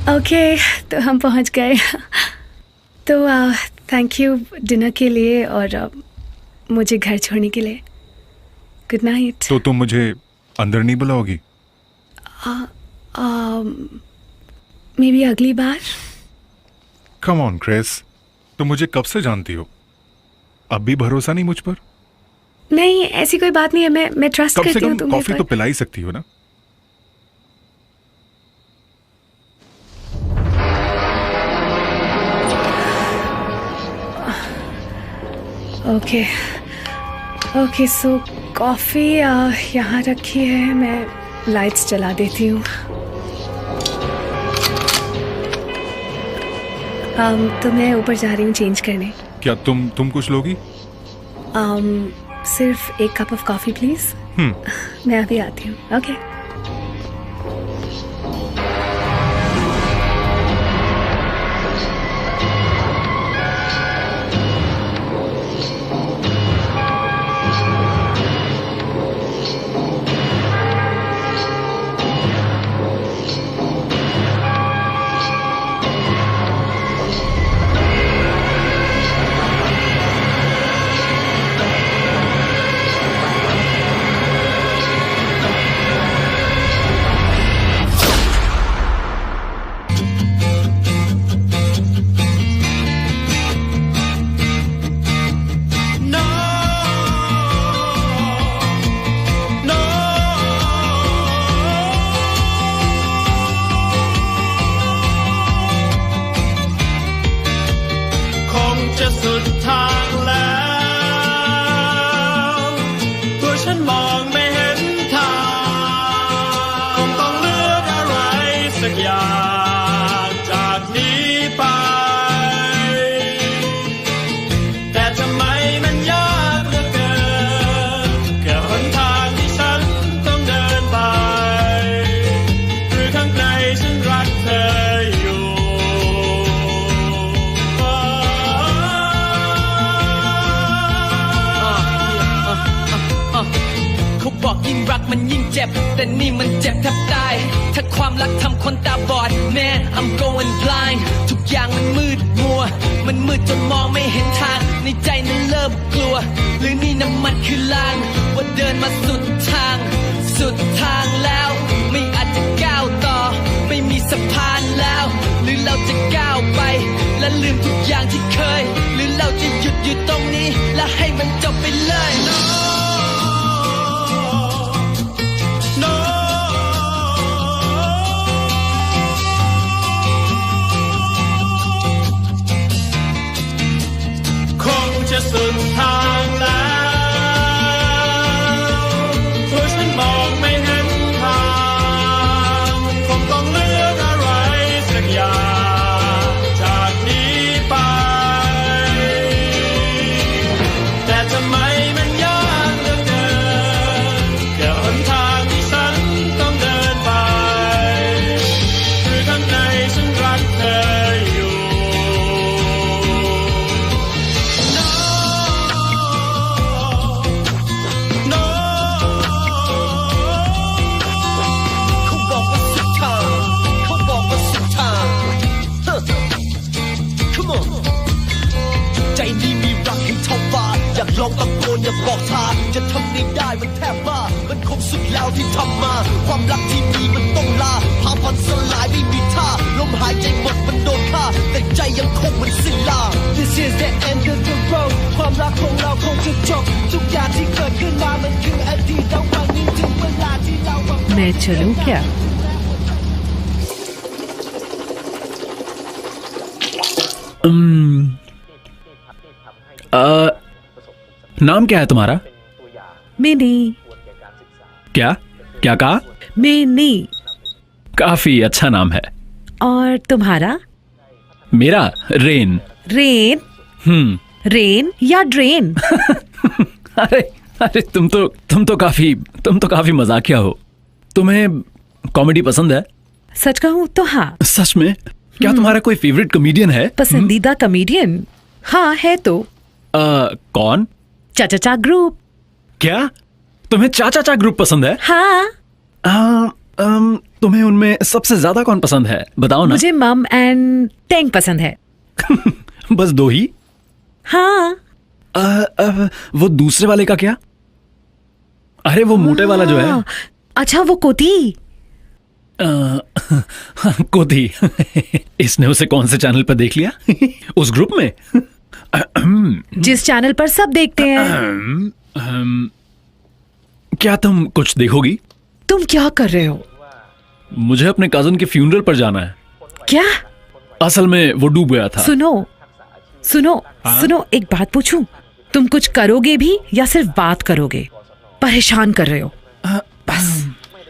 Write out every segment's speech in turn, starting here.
Okay, तो हम पहुंच गए। तो थैंक यू डिनर के लिए और मुझे घर छोड़ने के लिए। Good night. तो तुम मुझे अंदर नहीं बुलाओगी? मे बी अगली बार। कम ऑन क्रिस, तुम मुझे कब से जानती हो? अब भी भरोसा नहीं मुझ पर? नहीं, ऐसी कोई बात नहीं है। मैं ट्रस्ट कम से करती हूँ कम तुम्हें। कॉफी तो पिला ही सकती हो ना? ओके ओके, सो कॉफ़ी यहाँ रखी है। मैं लाइट्स जला देती हूँ। तो मैं ऊपर जा रही हूँ चेंज करने। क्या तुम कुछ लोगी? सिर्फ एक कप ऑफ कॉफ़ी प्लीज़। मैं अभी आती हूँ। ओके।จะสุดทางแล้วตัวฉันมองไม่เห็นทางคงต้องเลือกอะไรสักอย่างจากนี้ไปแต่ทำไมมันยากเหลือเกินแค่หนทางที่ฉันต้องเดินไปคือข้างในฉันรักเธออยู่บอกยิ่งรักมันยิ่งเจ็บแต่นี่มันเจ็บแทบตายถ้าความรักทำคนตาบอดแม่ I'm going blind ทุกอย่างมันมืดมัวมันมืดจนมองไม่เห็นทางในใจนั้นเริ่มกลัวหรือนี่น้ำมันคือลางว่าเดินมาสุดทางแล้วไม่อาจจะก้าวต่อไม่มีสะพานแล้วหรือเราจะก้าวไปและลืมทุกอย่างที่เคยหรือเราจะหยุดอยู่ตรงนี้และให้มันจบไปเลยจะสุดทางแล้วตัวฉันมองไม่เห็นทางคงต้องเลือกอะไรสักอย่างจากนี้ไปแต่ทำไมมันยากเหลือเกินแค่หนทางที่ฉันต้องเดินไปคือข้างในฉันรักเธออยู่ลองตะโกนอย่าบอกทางจะทำได้มันแทบบ้ามันคงสุดแล้วที่ทำมาความรักที่มีมันต้องลาพาพันสลายไม่มีท่าลมหายใจหมดมันโดนฆ่าแต่ใจยังคงมันสิ้นลา This is the end of the road ความรักของเราคงจะจบทุกอย่างที่เกิดขึ้นมามันคืออดีตแล้ววันนี้ถึงเวลาที่เราमैं चलूं क्या? नाम क्या है तुम्हारा? मिनी। क्या क्या कहा? मिनी। काफी अच्छा नाम है। और तुम्हारा? मेरा रेन। रेन? रेन या ड्रेन? अरे अरे तुम तो काफी मजाकिया हो। तुम्हें कॉमेडी पसंद है? सच कहूँ तो हाँ। सच में? क्या तुम्हारा कोई फेवरेट कॉमेडियन है? पसंदीदा कॉमेडियन? हाँ है तो। कौन? चाचा ग्रुप। क्या तुम्हें चाचा ग्रुप पसंद है? हाँ। तुम्हें उनमें सबसे ज्यादा कौन पसंद है, बताओ ना। मुझे मम एंड टेंग पसंद है। बस दो ही? हाँ। वो दूसरे वाले का क्या? अरे वो मोटे वाला जो है। अच्छा, वो कोती। कोती। इसने उसे कौन से चैनल पर देख लिया? उस ग्रुप में? जिस चैनल पर सब देखते हैं। क्या तुम कुछ देखोगी? तुम क्या कर रहे हो? मुझे अपने कजन के फ्यूनरल पर जाना है। क्या? असल में वो डूब गया था। सुनो सुनो सुनो, एक बात पूछूं? तुम कुछ करोगे भी या सिर्फ बात करोगे? परेशान कर रहे हो। बस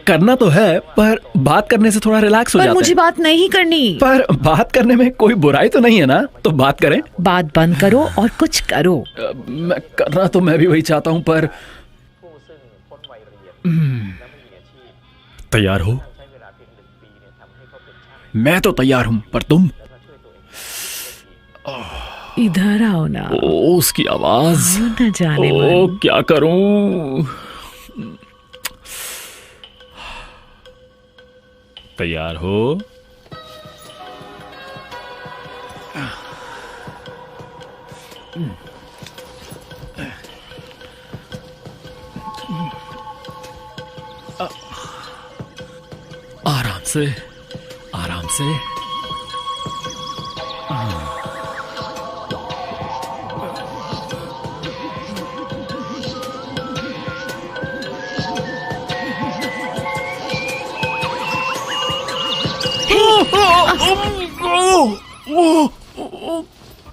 करना तो है, पर बात करने से थोड़ा रिलैक्स हो जाता है। पर मुझे बात नहीं करनी। पर बात करने में कोई बुराई तो नहीं है ना, तो बात करें। बात बंद करो और कुछ करो। मैं करना तो मैं भी वही चाहता हूं, पर तैयार हो? मैं तो तैयार हूं, पर तुम? इधर आओ ना। ओ, उसकी आवाज। न जाने ओ, मन। क्या करूं? तैयार हो? आराम से, आराम से।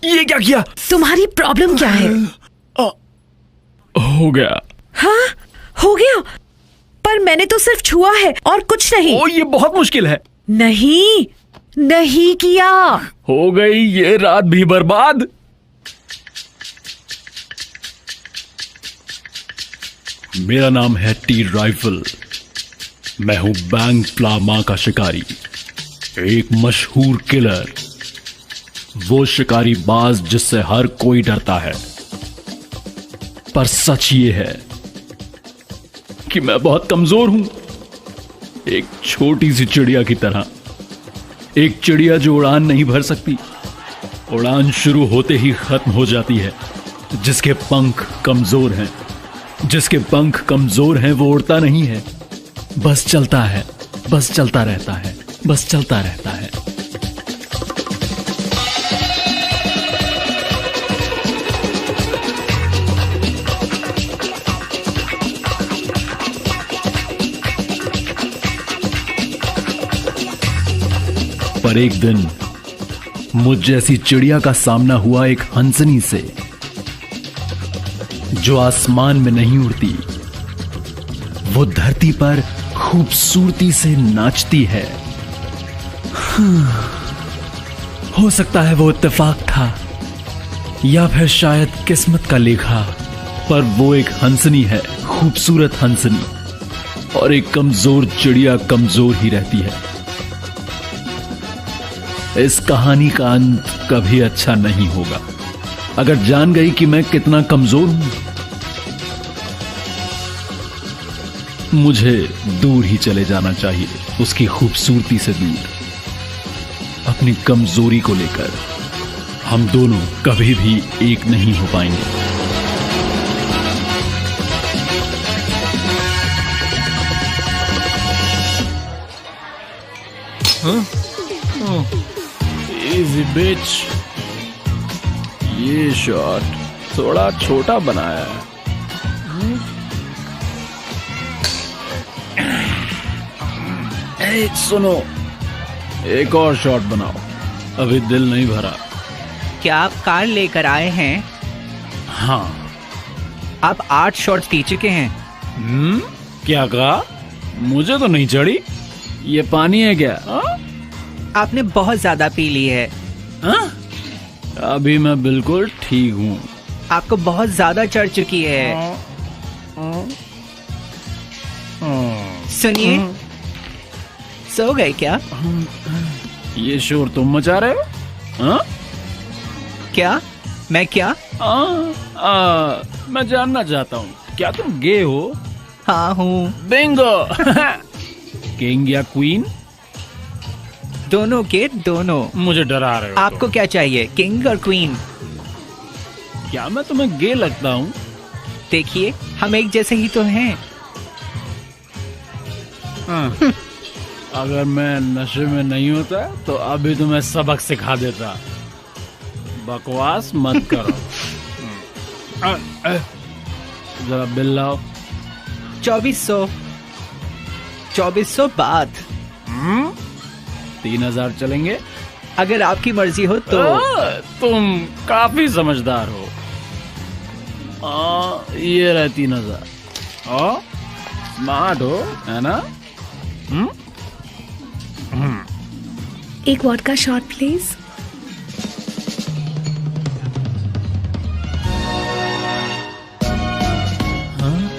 ये क्या किया? तुम्हारी प्रॉब्लम क्या है? हो गया। हाँ, हो गया। पर मैंने तो सिर्फ छुआ है और कुछ नहीं। ओ, ये बहुत मुश्किल है। नहीं, नहीं किया। हो गई ये रात भी बर्बाद। मेरा नाम है टी राइफल। मैं हूं बैंग प्लामा का शिकारी, एक मशहूर किलर, वो शिकारी बाज जिससे हर कोई डरता है। पर सच ये है कि मैं बहुत कमजोर हूं, एक छोटी सी चिड़िया की तरह। एक चिड़िया जो उड़ान नहीं भर सकती, उड़ान शुरू होते ही खत्म हो जाती है। जिसके पंख कमजोर हैं, जिसके पंख कमजोर हैं, वो उड़ता नहीं है, बस चलता है, बस चलता रहता है, बस चलता रहता है। पर एक दिन मुझ जैसी चिड़िया का सामना हुआ एक हंसनी से, जो आसमान में नहीं उड़ती, वो धरती पर खूबसूरती से नाचती है। हो सकता है वो इत्तेफाक था या फिर शायद किस्मत का लेखा, पर वो एक हंसनी है, खूबसूरत हंसनी। और एक कमजोर चिड़िया कमजोर ही रहती है। इस कहानी का अंत कभी अच्छा नहीं होगा अगर जान गई कि मैं कितना कमजोर हूं। मुझे दूर ही चले जाना चाहिए, उसकी खूबसूरती से दूर, अपनी कमजोरी को लेकर। हम दोनों कभी भी एक नहीं हो पाएंगे। Easy bitch। ये शॉट थोड़ा छोटा बनाया है। सुनो, एक और शॉट बनाओ, अभी दिल नहीं भरा। क्या आप कार लेकर आए हैं? हाँ। आप 8 शॉट्स पी चुके हैं। क्या कहा? मुझे तो नहीं चढ़ी। ये पानी है क्या? आपने बहुत ज्यादा पी ली है। अभी मैं बिल्कुल ठीक हूँ। आपको बहुत ज्यादा चढ़ चुकी है। सुनिए, सो गए क्या? ये शोर तुम मचा रहे हो? हाँ? क्या? मैं क्या? मैं जानना चाहता हूँ, क्या तुम गे हो? हाँ हूँ। बिंगो। किंग या क्वीन? दोनों के दोनों। मुझे डरा रहे हो आपको क्या चाहिए, किंग और क्वीन? क्या मैं तुम्हें गे लगता हूँ? देखिए, हम एक जैसे ही तो हैं। हाँ। अगर मैं नशे में नहीं होता तो अभी तुम्हें सबक सिखा देता। बकवास मत करो। जरा बिल लाओ। 2400 बात। 3000 चलेंगे? अगर आपकी मर्जी हो तो। तुम काफी समझदार हो। ये रहे 3000। स्मार्ट हो, है ना? एक वोडका शॉट प्लीज।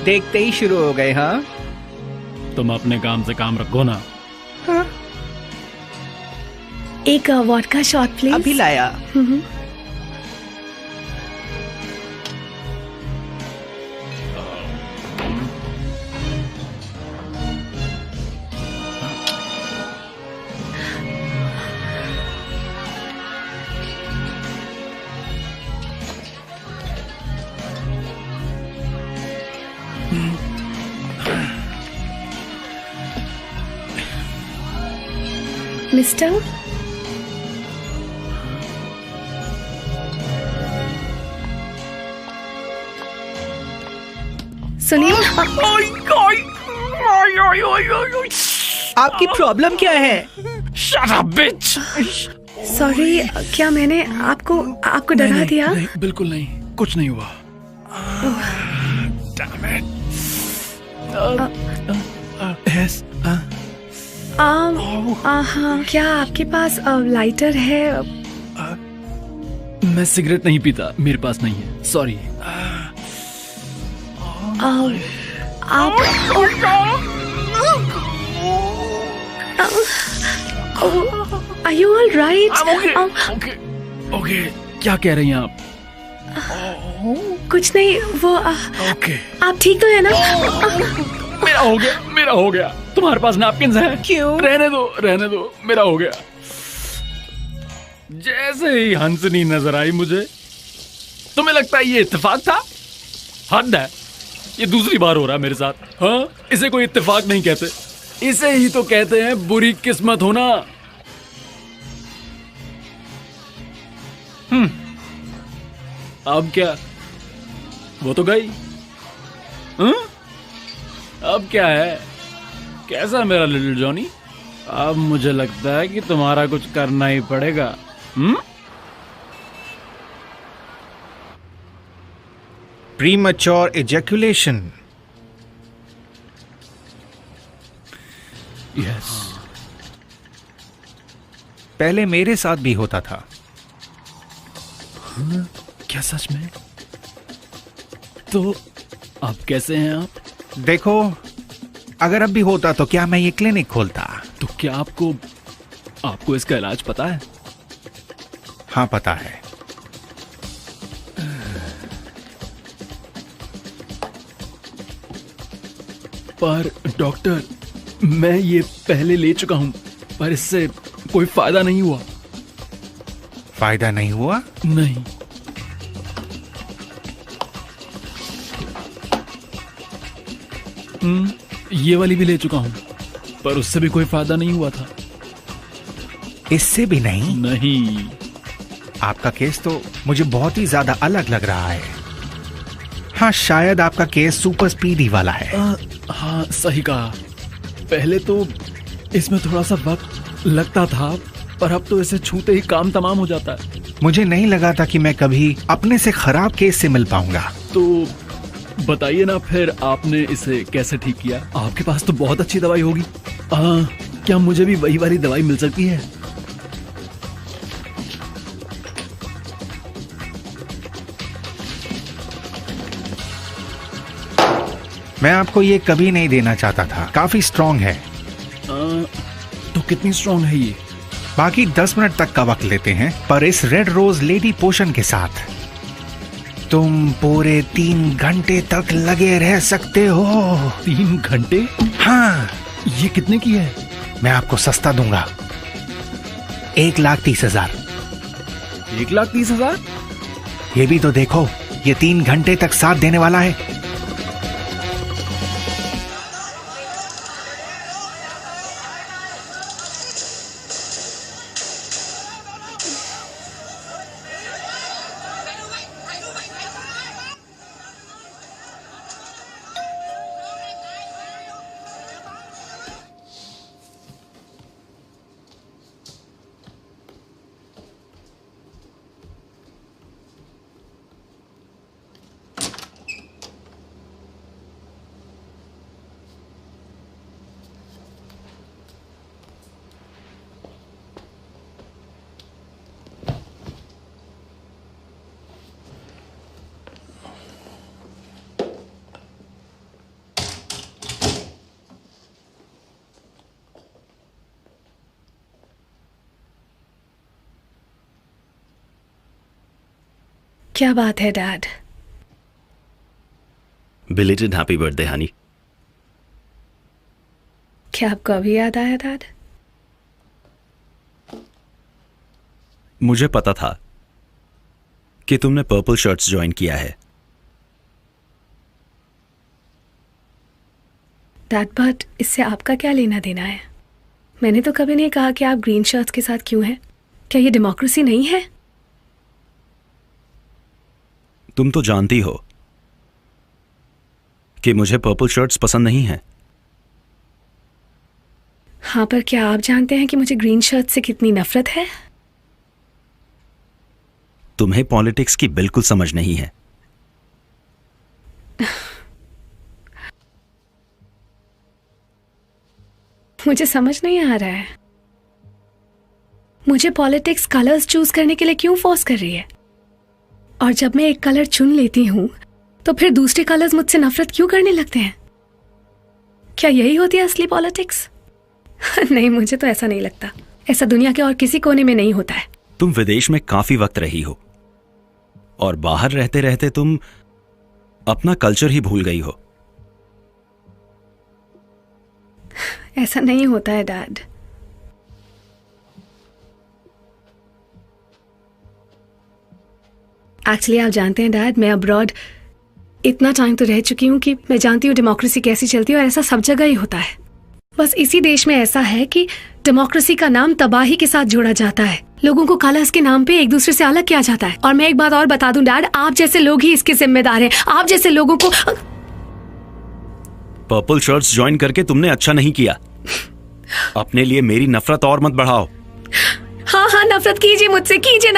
देखते ही शुरू हो गए। हाँ, तुम अपने काम से काम रखो ना। एक वोडका शॉट प्लीज। अभी लाया। मिस्टर, सुनिए। आपकी प्रॉब्लम क्या है? Shut up, bitch! सॉरी, क्या मैंने आपको डरा दिया? नहीं, बिल्कुल नहीं, कुछ नहीं हुआ। Damn it! Yes, हाँ, क्या आपके पास लाइटर है? मैं सिगरेट नहीं पीता, मेरे पास नहीं है। सॉरी। आप Are you all right? Okay, क्या कह रही हैं आप? कुछ नहीं, वो ओके। आप ठीक तो है ना? मेरा हो गया। तुम्हारे पास नैपकिन्स हैं? क्यों? रहने दो, मेरा हो गया। जैसे ही हंसनी नजर आई मुझे, तुम्हें लगता है ये इत्तेफाक था? हद है, ये दूसरी बार हो रहा है मेरे साथ। हाँ, इसे कोई इत्तेफाक नहीं कहते, इसे ही तो कहते हैं बुरी किस्मत होना। अब क्या, वो तो गई। अब क्या है? कैसा मेरा लिटिल जॉनी? अब मुझे लगता है कि तुम्हारा कुछ करना ही पड़ेगा। Premature ejaculation. यस। पहले मेरे साथ भी होता था। क्या सच में? तो अब कैसे हैं आप? देखो, अगर अब भी होता तो क्या मैं ये क्लिनिक खोलता? तो क्या आपको इसका इलाज पता है? हाँ, पता है। पर डॉक्टर, मैं ये पहले ले चुका हूं, पर इससे कोई फायदा नहीं हुआ। फायदा नहीं हुआ? नहीं। ये वाली भी ले चुका हूं, पर उससे भी कोई फायदा नहीं हुआ था। इससे भी नहीं? नहीं। आपका केस तो मुझे बहुत ही ज्यादा अलग लग रहा है। हाँ, शायद आपका केस सुपर स्पीडी वाला है। हाँ, सही कहा। पहले तो इसमें थोड़ा सा वक्त लगता था, पर अब तो इसे छूते ही काम तमाम हो जाता है। मुझे नहीं लगा था कि मैं कभी अपने से खराब केस से मिल पाऊंगा। तो बताइए ना, फिर आपने इसे कैसे ठीक किया? आपके पास तो बहुत अच्छी दवाई होगी। क्या मुझे भी वही वाली दवाई मिल सकती है? मैं आपको ये कभी नहीं देना चाहता था, काफी स्ट्रॉन्ग है। तो कितनी स्ट्रॉन्ग है ये? बाकी 10 मिनट तक का वक्त लेते हैं, पर इस रेड रोज लेडी पोशन के साथ तुम पूरे 3 घंटे तक लगे रह सकते हो। 3 घंटे? हाँ, ये कितने की है? मैं आपको सस्ता दूंगा, 1,30,000। 1,30,000? ये भी तो देखो, ये 3 घंटे तक साथ देने वाला है। क्या बात है dad? Belated happy birthday Honey. क्या आपको अभी याद आया डैड? मुझे पता था कि तुमने पर्पल शर्ट्स ज्वाइन किया है। डैड बट इससे आपका क्या लेना देना है? मैंने तो कभी नहीं कहा कि आप ग्रीन शर्ट्स के साथ क्यों हैं। क्या ये डेमोक्रेसी नहीं है? तुम तो जानती हो कि मुझे पर्पल शर्ट्स पसंद नहीं है। हाँ, पर क्या आप जानते हैं कि मुझे ग्रीन शर्ट से कितनी नफरत है? तुम्हें पॉलिटिक्स की बिल्कुल समझ नहीं है। मुझे समझ नहीं आ रहा है, मुझे पॉलिटिक्स कलर्स चूज करने के लिए क्यों फोर्स कर रही है? और जब मैं एक कलर चुन लेती हूं तो फिर दूसरे कलर्स मुझसे नफरत क्यों करने लगते हैं? क्या यही होती है असली पॉलिटिक्स? नहीं, मुझे तो ऐसा नहीं लगता। ऐसा दुनिया के और किसी कोने में नहीं होता है। तुम विदेश में काफी वक्त रही हो और बाहर रहते रहते तुम अपना कल्चर ही भूल गई हो। ऐसा नहीं होता है डैड। एक्चुअली आप जानते हैं डैड, मैं अब्रॉड इतना टाइम तो रह चुकी हूँ कि मैं जानती हूँ डेमोक्रेसी कैसी चलती है, और ऐसा सब जगह ही होता है। बस इसी देश में ऐसा है कि डेमोक्रेसी का नाम तबाही के साथ जोड़ा जाता है। लोगों को कलर्स के नाम पे एक दूसरे से अलग किया जाता है। और मैं एक बात और बता दूं डैड, आप जैसे लोग ही इसके जिम्मेदार हैं। आप जैसे लोगों को पर्पल शर्ट्स ज्वाइन करके तुमने अच्छा नहीं किया। अपने लिए मेरी नफरत और मत बढ़ाओ। हाँ हाँ, नफरत कीजिए मुझसे, कीजिए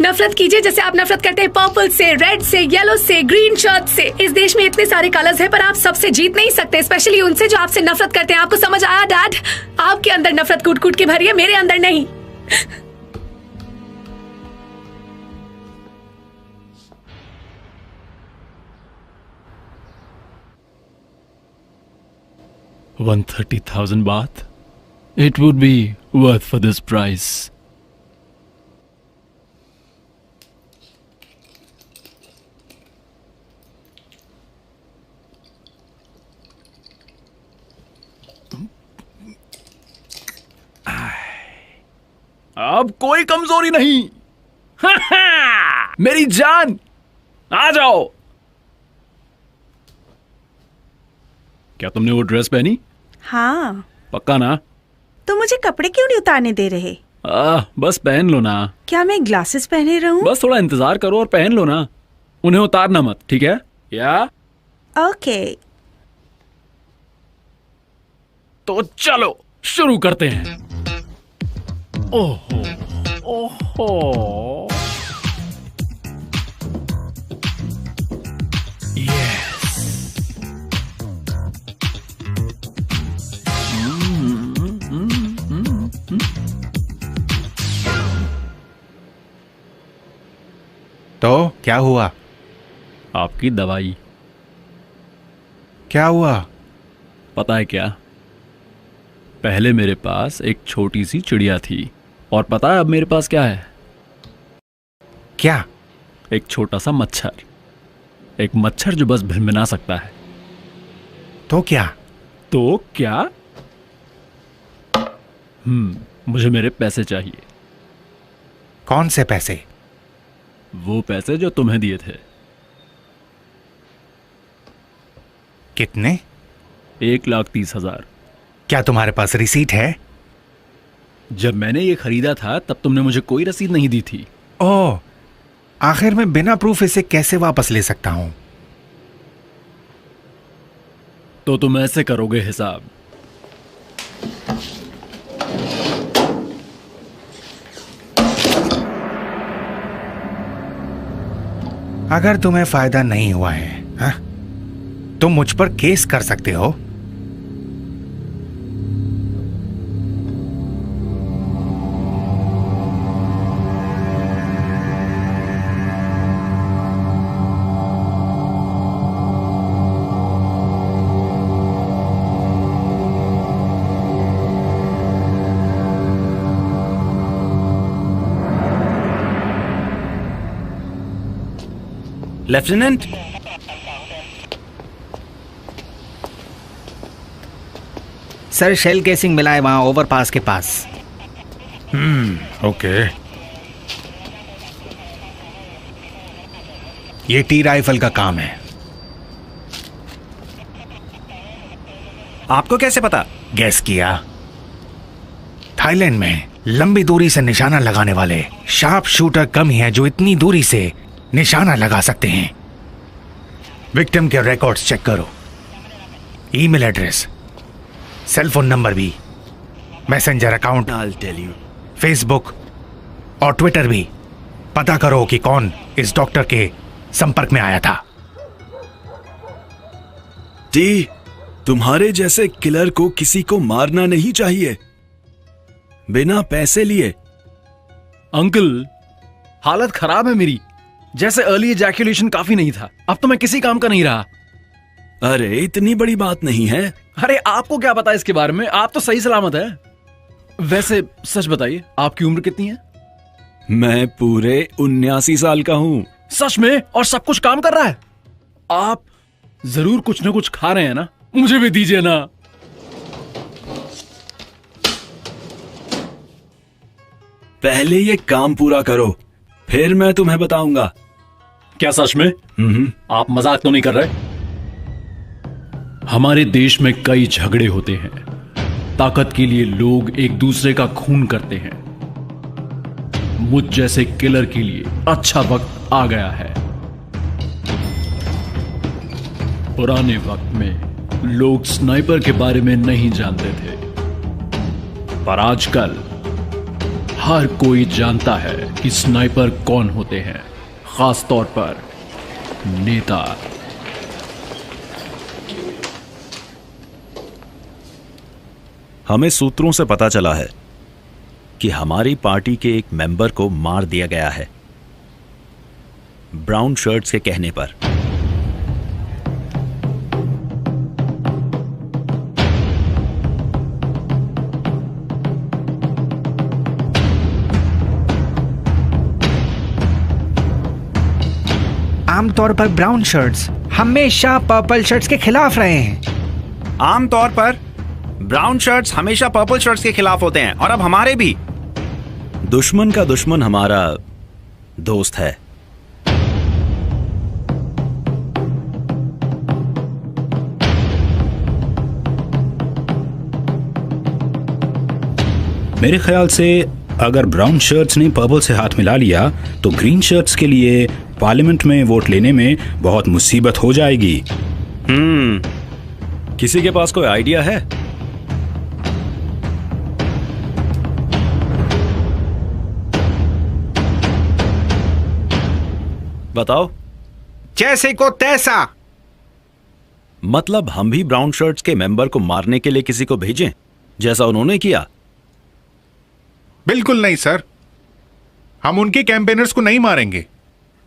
नफरत कीजिए, जैसे आप नफरत करते हैं पर्पल से, रेड से, येलो से, ग्रीन शर्ट से। इस देश में इतने सारे कलर्स हैं, पर आप सबसे जीत नहीं सकते, स्पेशली उनसे जो आपसे नफरत करते हैं। आपको समझ आया डैड? आपके अंदर नफरत कूट कूट के भरी है, मेरे अंदर नहीं। $130,000 baht? It would be worth for this price. अब कोई कमजोरी नहीं। मेरी जान, आ जाओ। क्या तुमने वो ड्रेस पहनी? हाँ। पक्का ना? तो मुझे कपड़े क्यों नहीं उतारने दे रहे? बस पहन लो ना। क्या मैं ग्लासेस पहने रहूं? बस थोड़ा इंतजार करो और पहन लो ना। उन्हें उतारना मत, ठीक है? या ओके। तो चलो शुरू करते हैं। ओहो ओहो, यस। तो क्या हुआ? आपकी दवाई। क्या हुआ? पता है क्या, पहले मेरे पास एक छोटी सी चिड़िया थी, और पता है अब मेरे पास क्या है? क्या? एक छोटा सा मच्छर। एक मच्छर जो बस भिनभिना सकता है। तो क्या? तो क्या? मुझे मेरे पैसे चाहिए। कौन से पैसे? वो पैसे जो तुम्हें दिए थे। कितने? 1,30,000। क्या तुम्हारे पास रिसीट है? जब मैंने ये खरीदा था तब तुमने मुझे कोई रसीद नहीं दी थी। ओह, आखिर मैं बिना प्रूफ इसे कैसे वापस ले सकता हूं? तो तुम ऐसे करोगे हिसाब? अगर तुम्हें फायदा नहीं हुआ है, हा? तुम मुझ पर केस कर सकते हो। लेफ्टिनेंट, सर, शेल केसिंग मिला है वहां ओवरपास के पास। ओके। ये टी राइफल का काम है। आपको कैसे पता? गैस किया। थाईलैंड में लंबी दूरी से निशाना लगाने वाले शार्प शूटर कम ही हैं जो इतनी दूरी से निशाना लगा सकते हैं। विक्टिम के रिकॉर्ड्स चेक करो, email address, cell phone number भी, messenger account, I'll tell you. Facebook और ट्विटर भी। पता करो कि कौन इस डॉक्टर के संपर्क में आया था। टी, तुम्हारे जैसे किलर को किसी को मारना नहीं चाहिए बिना पैसे लिए। अंकल, हालत खराब है मेरी। जैसे अर्ली इजैक्यूलेशन काफी नहीं था, अब तो मैं किसी काम का नहीं रहा। अरे इतनी बड़ी बात नहीं है। अरे आपको क्या पता इसके बारे में? आप तो सही सलामत है। वैसे सच बताइए, आपकी उम्र कितनी है? मैं पूरे 79 साल का हूं। सच में? और सब कुछ काम कर रहा है? आप जरूर कुछ ना कुछ खा रहे हैं ना? मुझे भी दीजिए ना। पहले ये काम पूरा करो, फिर मैं तुम्हें बताऊंगा। क्या सच में? आप मजाक तो नहीं कर रहे? हमारे देश में कई झगड़े होते हैं। ताकत के लिए लोग एक दूसरे का खून करते हैं। मुझ जैसे किलर के लिए अच्छा वक्त आ गया है। पुराने वक्त में लोग स्नाइपर के बारे में नहीं जानते थे, पर आजकल हर कोई जानता है कि स्नाइपर कौन होते हैं, खास तौर पर नेता। हमें सूत्रों से पता चला है कि हमारी पार्टी के एक मेंबर को मार दिया गया है, ब्राउन शर्ट्स के कहने पर। आमतौर पर ब्राउन शर्ट्स हमेशा पर्पल शर्ट्स के खिलाफ रहे हैं। आमतौर पर ब्राउन शर्ट्स हमेशा पर्पल शर्ट्स के खिलाफ होते हैं, और अब हमारे भी। दुश्मन का दुश्मन हमारा दोस्त है। मेरे ख्याल से अगर ब्राउन शर्ट्स ने पर्पल से हाथ मिला लिया तो ग्रीन शर्ट्स के लिए पार्लियामेंट में वोट लेने में बहुत मुसीबत हो जाएगी। किसी के पास कोई आइडिया है? बताओ। जैसे को तैसा। मतलब हम भी ब्राउन शर्ट्स के मेंबर को मारने के लिए किसी को भेजें, जैसा उन्होंने किया? बिल्कुल नहीं सर, हम उनके कैंपेनर्स को नहीं मारेंगे,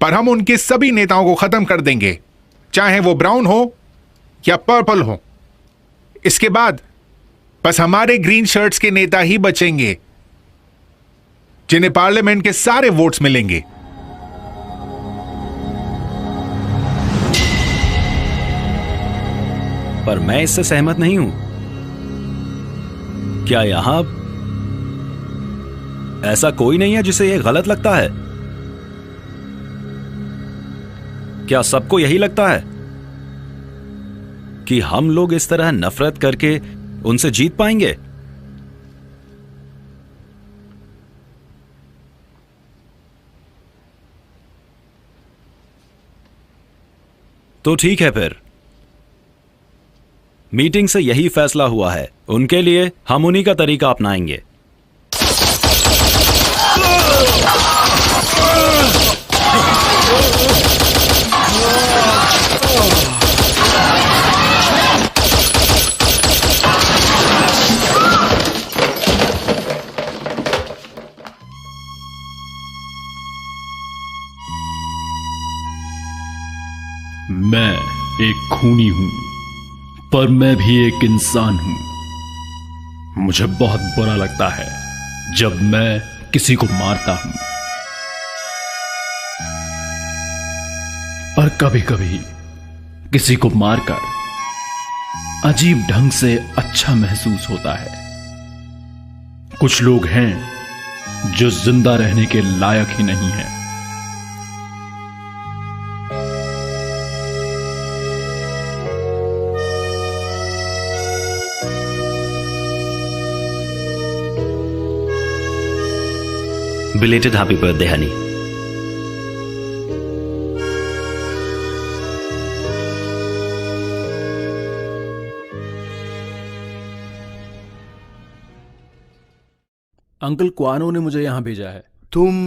पर हम उनके सभी नेताओं को खत्म कर देंगे, चाहे वो ब्राउन हो या पर्पल हो। इसके बाद बस हमारे ग्रीन शर्ट्स के नेता ही बचेंगे, जिन्हें पार्लियामेंट के सारे वोट्स मिलेंगे। पर मैं इससे सहमत नहीं हूं। क्या यहां ऐसा कोई नहीं है जिसे यह गलत लगता है? क्या सबको यही लगता है कि हम लोग इस तरह नफरत करके उनसे जीत पाएंगे? तो ठीक है, फिर मीटिंग से यही फैसला हुआ है। उनके लिए हम उन्हीं का तरीका अपनाएंगे। मैं एक खूनी हूं, पर मैं भी एक इंसान हूं। मुझे बहुत बुरा लगता है जब मैं किसी को मारता हूं, पर कभी कभी किसी को मारकर अजीब ढंग से अच्छा महसूस होता है। कुछ लोग हैं जो जिंदा रहने के लायक ही नहीं है। Belated happy birthday, honey. Uncle क्वानो ने मुझे यहां भेजा है। तुम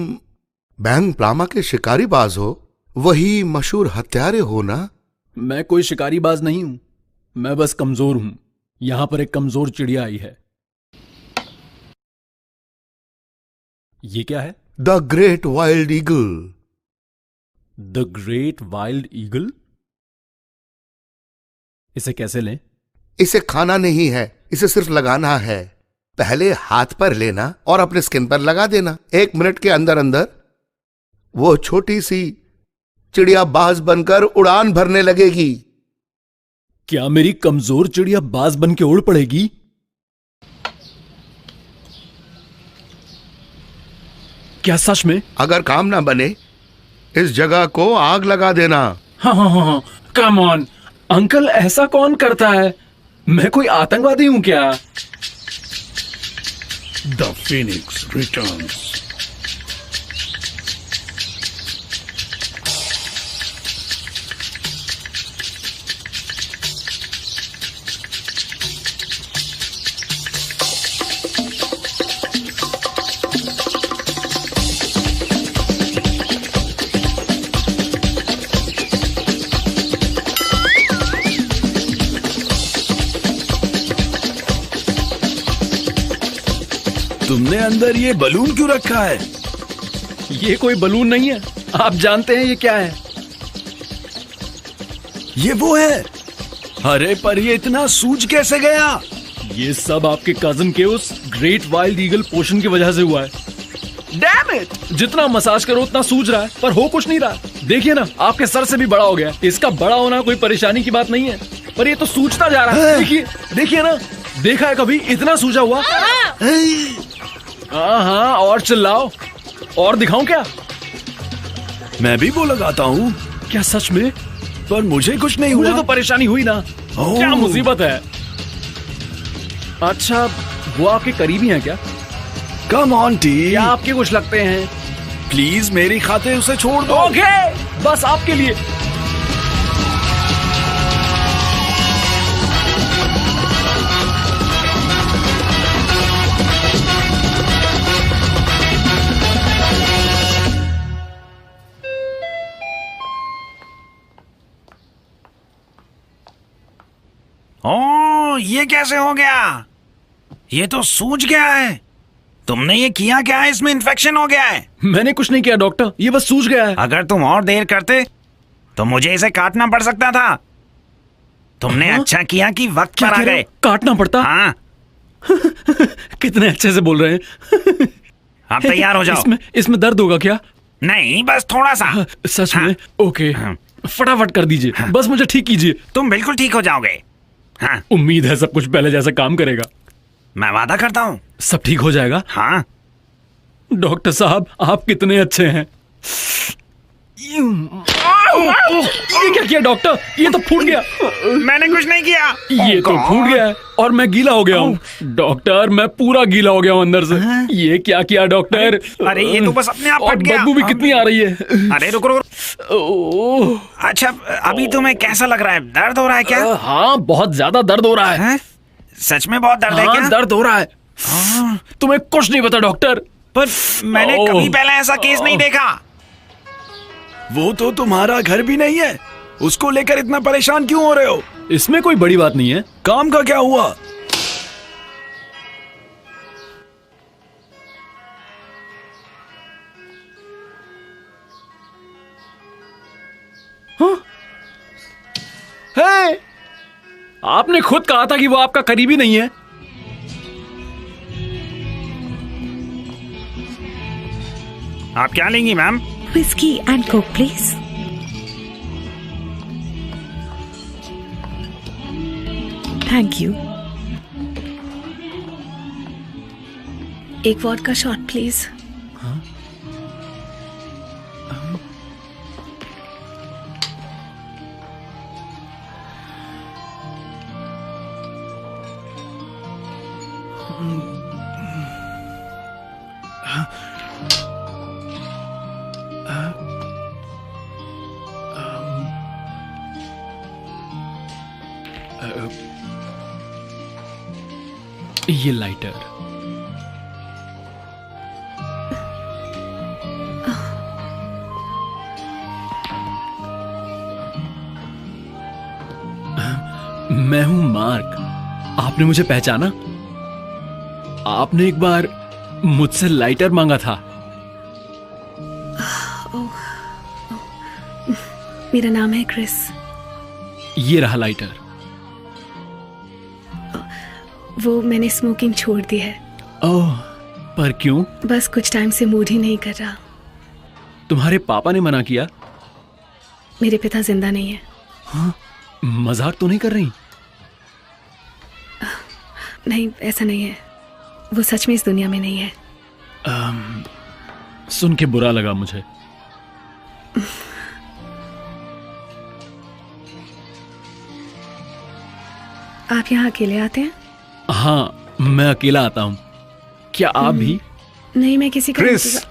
बैंग प्लामा के शिकारी बाज हो? वही मशहूर हत्यारे हो ना? मैं कोई शिकारी बाज नहीं हूं, मैं बस कमजोर हूं। यहां पर एक कमजोर चिड़िया आई है। ये क्या है? The great wild eagle. The great wild eagle? इसे कैसे लें? इसे खाना नहीं है, इसे सिर्फ लगाना है। पहले हाथ पर लेना और अपने स्किन पर लगा देना। 1 मिनट के अंदर अंदर वो छोटी सी चिड़िया बाज बनकर उड़ान भरने लगेगी। क्या मेरी कमजोर चिड़िया बाज बन के उड़ पड़ेगी? क्या सच में? अगर काम ना बने इस जगह को आग लगा देना। हाँ, कम ऑन अंकल, ऐसा कौन करता है? मैं कोई आतंकवादी हूं क्या? The Phoenix returns. तुमने अंदर ये बलून क्यों रखा है? ये कोई बलून नहीं है। आप जानते हैं ये क्या है? ये वो है। अरे पर ये इतना सूज कैसे गया? ये सब आपके कजन के उस ग्रेट वाइल्ड ईगल पोशन की वजह से हुआ है। Damn it! जितना मसाज करो उतना सूज रहा है, पर हो कुछ नहीं रहा। देखिए ना, आपके सर से भी बड़ा हो गया। इसका बड़ा होना कोई परेशानी की बात नहीं है, पर ये तो सूजता जा रहा है। देखिए ना, देखा है कभी इतना सूजा हुआ? हाँ, और चिल्लाओ। और दिखाऊं क्या? मैं भी वो लगाता हूँ। क्या सच में? पर मुझे कुछ नहीं हुआ। मुझे तो परेशानी हुई ना। क्या मुसीबत है? अच्छा, वो आपके करीबी हैं क्या? Come on T. क्या आपके कुछ लगते हैं? प्लीज मेरी खातिर उसे छोड़ दो। ओके, बस आपके लिए। ओह, ये कैसे हो गया? ये तो सूज गया है। तुमने ये किया क्या है? इसमें इन्फेक्शन हो गया है। मैंने कुछ नहीं किया डॉक्टर, ये बस सूज गया है। अगर तुम और देर करते तो मुझे इसे काटना पड़ सकता था। तुमने अच्छा किया कि वक्त पर आ गए। काटना पड़ता? हाँ। कितने अच्छे से बोल रहे हैं। अब तैयार हो जाओ। इसमें दर्द होगा क्या? नहीं, बस थोड़ा सा। सच में? ओके, फटाफट कर दीजिए। बस मुझे ठीक कीजिए। तुम बिल्कुल ठीक हो जाओगे। हाँ। उम्मीद है सब कुछ पहले जैसा काम करेगा। मैं वादा करता हूँ सब ठीक हो जाएगा। हाँ डॉक्टर साहब आप कितने अच्छे हैं। ये क्या किया डॉक्टर? ये तो फूट गया। मैंने कुछ नहीं किया। ये तो फूट गया है और मैं गीला हो गया हूँ। डॉक्टर मैं पूरा गीला हो गया हूँ अंदर से। ये क्या किया डॉक्टर? अरे ये तो बस अपने आप और फट गया। बदबू भी कितनी आ रही है। अरे रुको रुको। अच्छा अभी तुम्हें कैसा लग रहा है? दर्द हो रहा है क्या? हाँ बहुत ज्यादा दर्द हो रहा है। सच में बहुत दर्द है क्या? दर्द हो रहा है। तुम्हें कुछ नहीं पता डॉक्टर। पर मैंने कभी पहले ऐसा केस नहीं देखा। वो तो तुम्हारा घर भी नहीं है, उसको लेकर इतना परेशान क्यों हो रहे हो? इसमें कोई बड़ी बात नहीं है। काम का क्या हुआ? हाँ? है? आपने खुद कहा था कि वो आपका करीबी नहीं है। आप क्या लेंगी ma'am? Whiskey and Coke, please. Thank you. एक वॉडका शॉट प्लीज। ये लाइटर। मैं हूं मार्क। आपने मुझे पहचाना? आपने एक बार मुझसे लाइटर मांगा था। मेरा नाम है क्रिस। ये रहा लाइटर। वो मैंने स्मोकिंग छोड़ दी है। ओह, पर क्यों? बस कुछ टाइम से मूड ही नहीं कर रहा। तुम्हारे पापा ने मना किया? मेरे पिता जिंदा नहीं है। हाँ? मजाक तो नहीं कर रही? नहीं, ऐसा नहीं है। वो सच में इस दुनिया में नहीं है। सुन के बुरा लगा मुझे। आप यहाँ अकेले आते हैं? हाँ, मैं अकेला आता हूँ। क्या आप भी? नहीं, मैं किसी का क्रिस,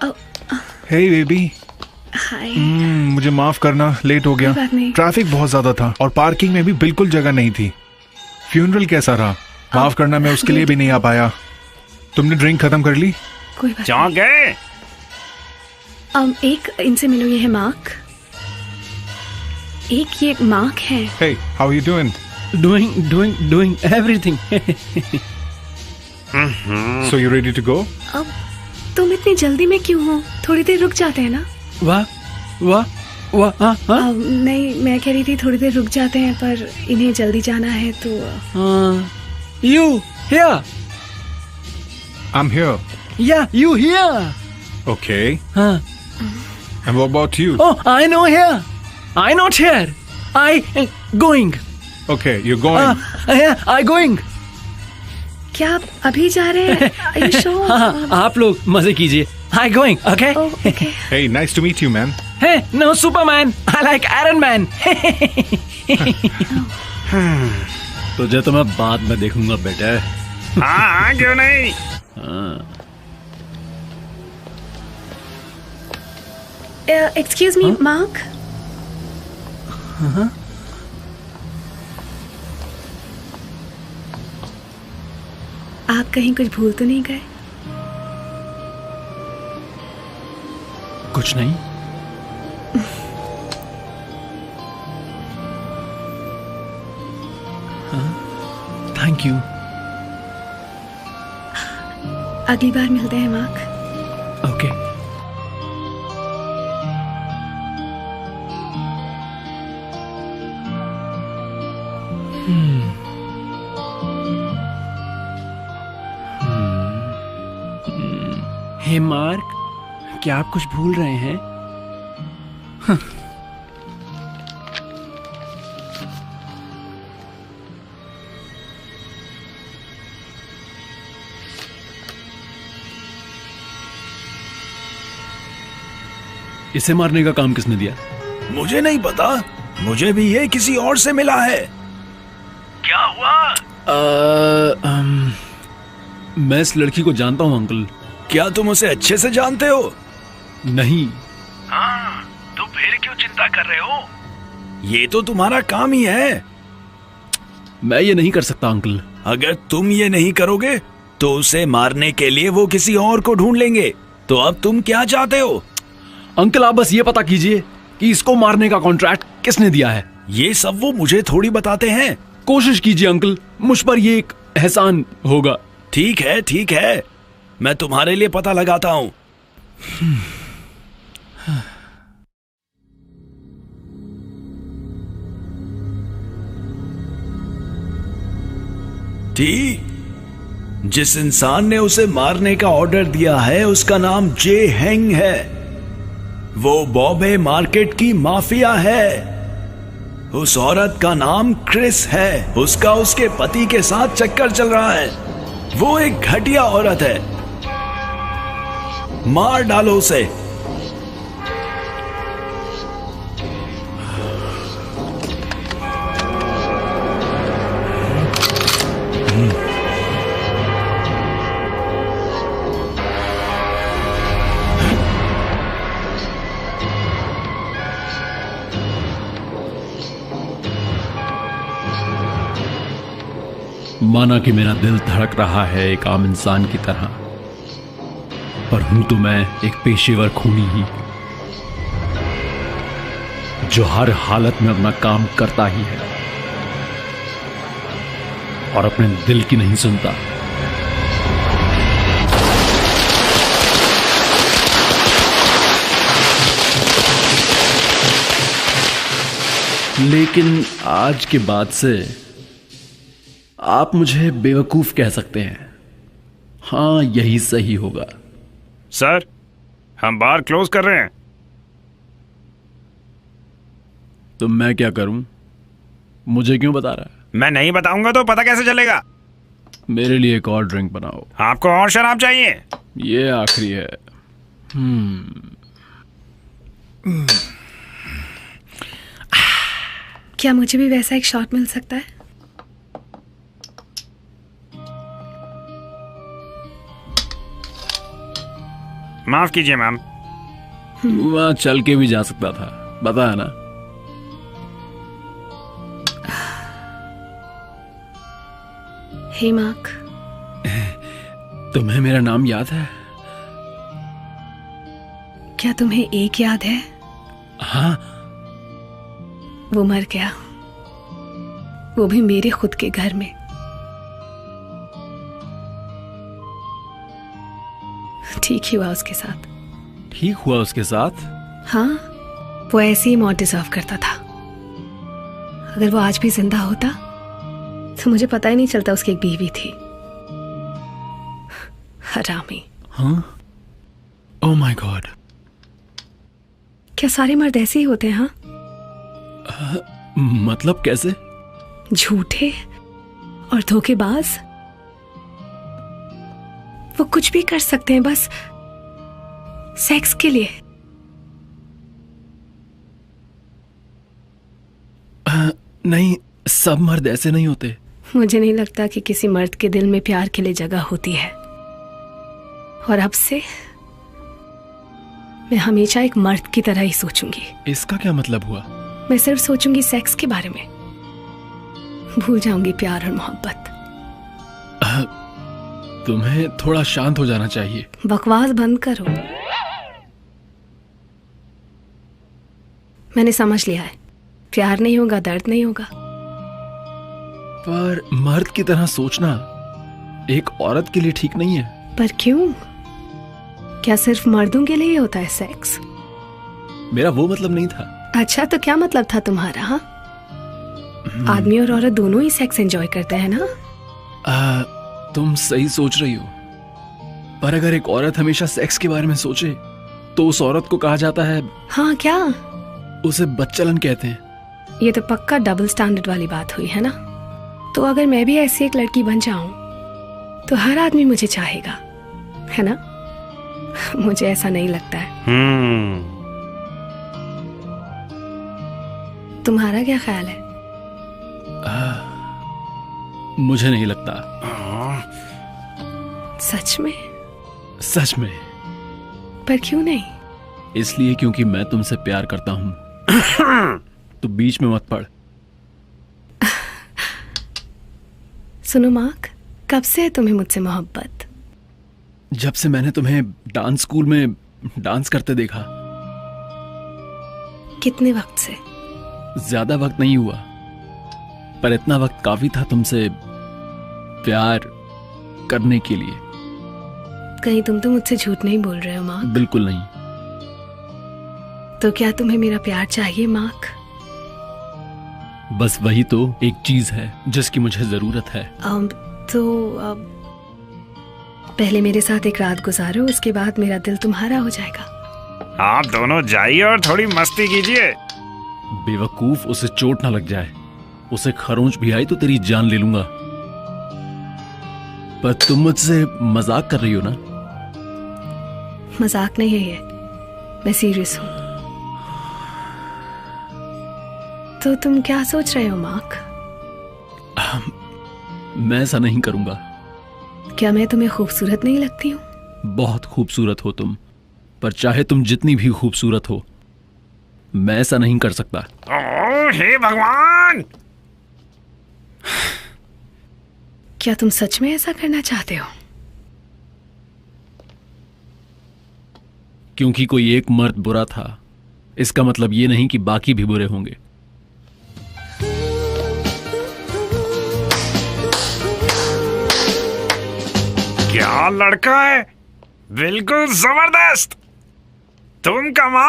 हे बेबी। हाय। मुझे माफ करना, लेट हो गया। कोई बात नहीं। ट्रैफिक बहुत ज्यादा था और पार्किंग में भी बिल्कुल जगह नहीं थी। फ्यूनरल कैसा रहा? माफ करना, मैं उसके लिए भी नहीं आ पाया। तुमने ड्रिंक खत्म कर ली? कोई बात चौंक गए? एक इनसे मिलो, ये है मार्क। एक ये मार्क है। Hey, how are you doing? Doing everything. So you ready to go? अब तुम इतनी जल्दी में क्यों हो? थोड़ी देर रुक जाते हैं ना? वाह, हाँ? नहीं, मैं कह रही थी थोड़ी देर रुक जाते हैं, पर इन्हें जल्दी जाना है तो। You here? I'm here. Yeah, you here? Okay. हाँ. And what about you? Oh, I know here. I not here. I going. Okay, you're going. Yeah, I going. क्या आप अभी जा रहे हैं? Are you sure? हाँ, आप लोग मजे कीजिए। I going, okay? Oh, okay. Hey, nice to meet you, man. Hey, no Superman. I like Iron Man. तुझे तो मैं बाद में देखूंगा बेटा। हाँ, क्यों नहीं? Excuse me, Mark. हाँ? आप कहीं कुछ भूल तो नहीं गए? कुछ नहीं। Thank you. अगली बार मिलते हैं मार्क। ओके। हे मार्क, क्या आप कुछ भूल रहे हैं? इसे मारने का काम किसने दिया? मुझे नहीं पता, मुझे भी ये किसी और से मिला है। क्या हुआ? मैं इस लड़की को जानता हूँ अंकल। क्या तुम उसे अच्छे से जानते हो? नहीं। हाँ, तो फिर क्यों चिंता कर रहे हो? ये तो तुम्हारा काम ही है। मैं ये नहीं कर सकता अंकल। अगर तुम ये नहीं करोगे तो उसे मारने के लिए वो किसी और को ढूंढ लेंगे। तो अब तुम क्या चाहते हो? अंकल आप बस ये पता कीजिए कि इसको मारने का कॉन्ट्रैक्ट किसने दिया है। ये सब वो मुझे थोड़ी बताते हैं। कोशिश कीजिए अंकल, मुझ पर ये एक एहसान होगा। ठीक है ठीक है, मैं तुम्हारे लिए पता लगाता हूं। ठीक, जिस इंसान ने उसे मारने का ऑर्डर दिया है उसका नाम जे हेंग है। वो बॉम्बे मार्केट की माफिया है। उस औरत का नाम क्रिस है। उसका उसके पति के साथ चक्कर चल रहा है। वो एक घटिया औरत है। मार डालो उसे। माना कि मेरा दिल धड़क रहा है एक आम इंसान की तरह, पर हूं तो मैं एक पेशेवर खूनी ही, जो हर हालत में अपना काम करता ही है और अपने दिल की नहीं सुनता। लेकिन आज के बाद से आप मुझे बेवकूफ कह सकते हैं। हाँ, यही सही होगा। सर, हम बार क्लोज कर रहे हैं। तो मैं क्या करूं? मुझे क्यों बता रहा है? मैं नहीं बताऊंगा तो पता कैसे चलेगा? मेरे लिए एक और ड्रिंक बनाओ। आपको और शराब चाहिए? ये आखिरी है। क्या मुझे भी वैसा एक शॉट मिल सकता है? माफ कीजिए मैम। वहां चल के भी जा सकता था, पता है ना? हे मार्क, तुम्हें मेरा नाम याद है? क्या तुम्हें एक याद है? हाँ। वो मर गया, वो भी मेरे खुद के घर में। ठीक ही हुआ उसके साथ। ठीक हुआ उसके साथ? हाँ, वो ऐसी ही मौत डिजर्व करता था। अगर वो आज भी जिंदा होता तो मुझे पता ही नहीं चलता उसकी एक बीवी थी। हरामी। हाँ? Oh my God. क्या सारे मर्द ऐसे ही होते हैं? हाँ, मतलब कैसे? झूठे और धोखेबाज। वो कुछ भी कर सकते हैं बस सेक्स के लिए। नहीं, सब मर्द ऐसे नहीं होते। मुझे नहीं लगता कि किसी मर्द के दिल में प्यार के लिए जगह होती है। और अब से मैं हमेशा एक मर्द की तरह ही सोचूंगी। इसका क्या मतलब हुआ? मैं सिर्फ सोचूंगी सेक्स के बारे में, भूल जाऊंगी प्यार और मोहब्बत। तुम्हें थोड़ा शांत हो जाना चाहिए। बकवास बंद करो। मैंने समझ लिया है, प्यार नहीं होगा, दर्द नहीं होगा। पर मर्द की तरह सोचना एक औरत के लिए ठीक नहीं है। पर क्यों? क्या सिर्फ मर्दों के लिए ही होता है सेक्स? मेरा वो मतलब नहीं था। अच्छा, तो क्या मतलब था तुम्हारा? हाँ, आदमी और औरत दोनों ही सेक्स एंजॉय करते हैं ना? तुम सही सोच रही हो, पर अगर एक औरत हमेशा सेक्स के बारे में सोचे तो उस औरत को कहा जाता है। हाँ, क्या? उसे बदचलन कहते हैं। ये तो पक्का डबल स्टैंडर्ड वाली बात हुई है ना? तो अगर मैं भी ऐसी एक लड़की बन जाऊं तो हर आदमी मुझे चाहेगा, है ना? मुझे ऐसा नहीं लगता है। तुम्हारा क्या ख्याल है? मुझे नहीं लगता। सच में? सच में। पर क्यों नहीं? इसलिए क्योंकि मैं तुमसे प्यार करता हूं। तो बीच में मत पड़। सुनो मार्क, कब से है तुम्हें मुझसे मोहब्बत? जब से मैंने तुम्हें डांस स्कूल में डांस करते देखा। कितने वक्त से? ज्यादा वक्त नहीं हुआ, पर इतना वक्त काफी था तुमसे प्यार करने के लिए। कहीं तुम तो मुझसे झूठ नहीं बोल रहे हो मार्क? बिल्कुल नहीं। तो क्या तुम्हें मेरा प्यार चाहिए मार्क? बस वही तो एक चीज है जिसकी मुझे जरूरत है। पहले मेरे साथ एक रात गुजारो, उसके बाद मेरा दिल तुम्हारा हो जाएगा। आप दोनों जाइए और थोड़ी मस्ती कीजिए। बेवकूफ, उसे चोट ना लग जाए। उसे खरोंच भी आई तो तेरी जान ले लूंगा। पर तुम मुझसे मजाक कर रही हो ना? मजाक नहीं है ये, मैं सीरियस हूं। तो तुम क्या सोच रहे हो मार्क? मैं ऐसा नहीं करूंगा। क्या मैं तुम्हें खूबसूरत नहीं लगती हूँ? बहुत खूबसूरत हो तुम, पर चाहे तुम जितनी भी खूबसूरत हो, मैं ऐसा नहीं कर सकता। ओह हे भगवान! क्या तुम सच में ऐसा करना चाहते हो? क्योंकि कोई एक मर्द बुरा था, इसका मतलब ये नहीं कि बाकी भी बुरे होंगे। क्या लड़का है, बिल्कुल जबरदस्त। तुम कमाल।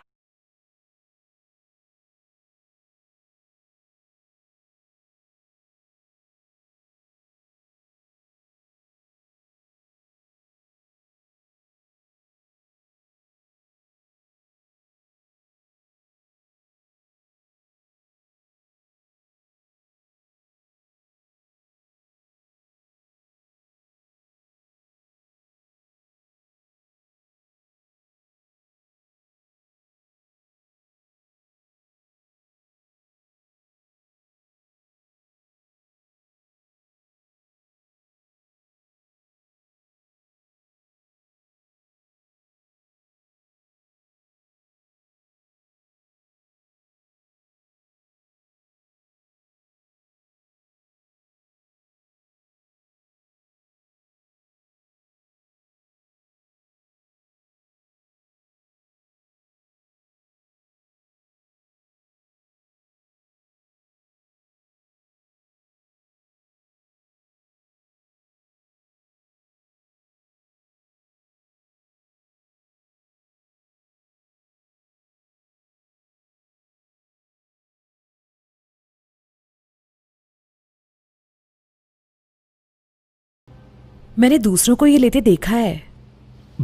मैंने दूसरों को ये लेते देखा है।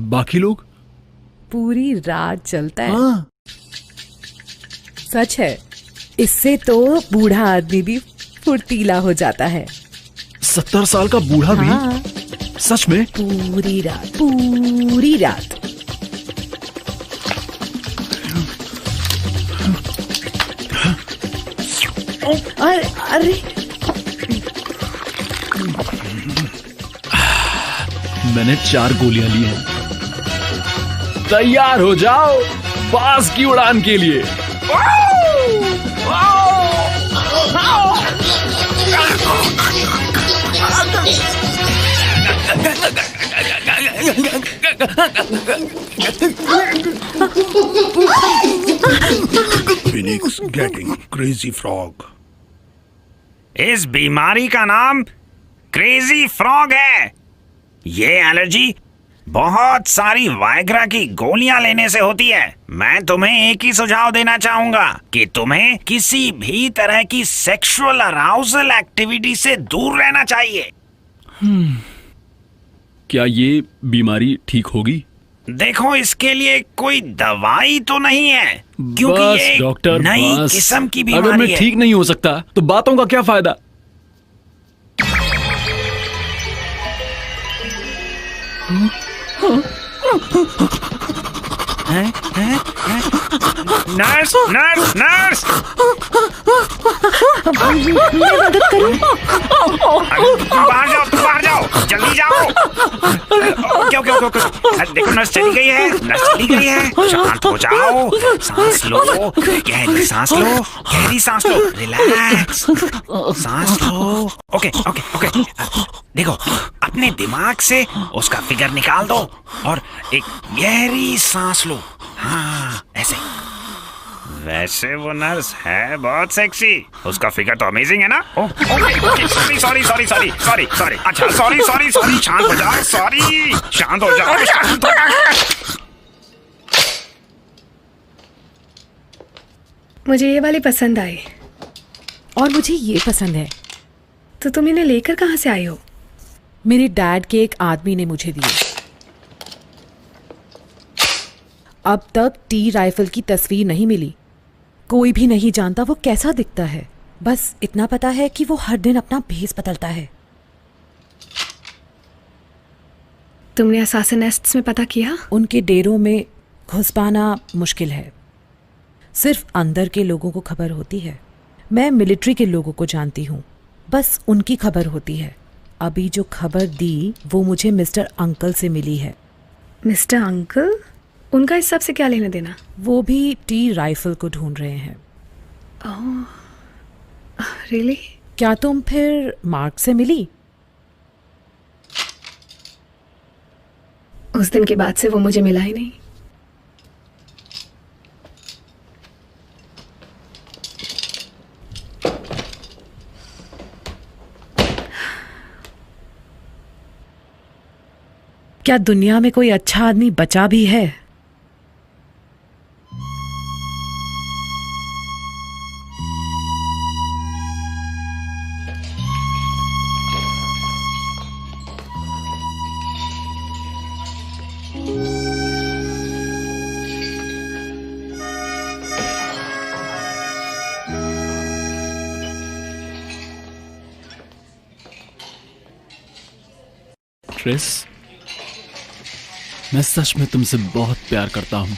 बाकी लोग? पूरी रात चलता है। हाँ। सच है, इससे तो बूढ़ा आदमी भी फुर्तीला हो जाता है। 70 साल का बूढ़ा भी? हाँ। सच में? पूरी रात, पूरी रात। अरे मैंने 4 गोलियां ली हैं। तैयार हो जाओ बाज की उड़ान के लिए। Phoenix getting crazy frog. इस बीमारी का नाम क्रेजी फ्रॉग है। ये एलर्जी बहुत सारी वाइग्रा की गोलियां लेने से होती है। मैं तुम्हें एक ही सुझाव देना चाहूंगा कि तुम्हें किसी भी तरह की सेक्सुअल अराउजल एक्टिविटी से दूर रहना चाहिए। क्या ये बीमारी ठीक होगी? देखो, इसके लिए कोई दवाई तो नहीं है, क्योंकि बस ये एक डॉक्टर, नई बस। किस्म की अगर बीमारी मैं है। ठीक नहीं हो सकता तो बातों का क्या फायदा? हैं? नर्स नर्स नर्स, मैं मदद करूं? बाहर जाओ, जल्दी जाओ। ओके ओके ओके ओके, देखो नर्स चली गई है, नर्स चली गई है। शांत हो जाओ, सांस लो, गहरी सांस लो, गहरी सांस लो, रिलैक्स, सांस लो। ओके ओके ओके, देखो अपने दिमाग से उसका फिगर निकाल दो और एक गहरी सांस लो। हाँ ऐसे। वैसे वो नर्स है बहुत सेक्सी, उसका फिगर तो अमेजिंग है ना। Okay okay, sorry sorry sorry sorry sorry sorry, अच्छा सॉरी सॉरी सॉरी, शांत हो जाओ, सॉरी, शांत हो जाओ, शांत हो जाओ। मुझे ये वाली पसंद आई और मुझे ये पसंद है। तो तुम इन्हें लेकर कहाँ से आई हो? मेरे डैड के एक आदमी ने मुझे दिए। अब तक टी राइफल की तस्वीर नहीं मिली, कोई भी नहीं जानता वो कैसा दिखता है। बस इतना पता है कि वो हर दिन अपना भेस बदलता है। तुमने असासिन नेस्ट्स में पता किया? उनके डेरों में घुस पाना मुश्किल है, सिर्फ अंदर के लोगों को खबर होती है। मैं मिलिट्री के लोगों को जानती हूँ, बस उनकी खबर होती है। अभी जो खबर दी वो मुझे मिस्टर अंकल से मिली है। Mister uncle? उनका इस सब से क्या लेना देना? वो भी टी राइफल को ढूंढ रहे हैं। रियली? क्या तुम फिर मार्क से मिली? उस दिन के बाद से वो मुझे मिला ही नहीं। क्या दुनिया में कोई अच्छा आदमी बचा भी है? ट्रिस, मैं सच में तुमसे बहुत प्यार करता हूं।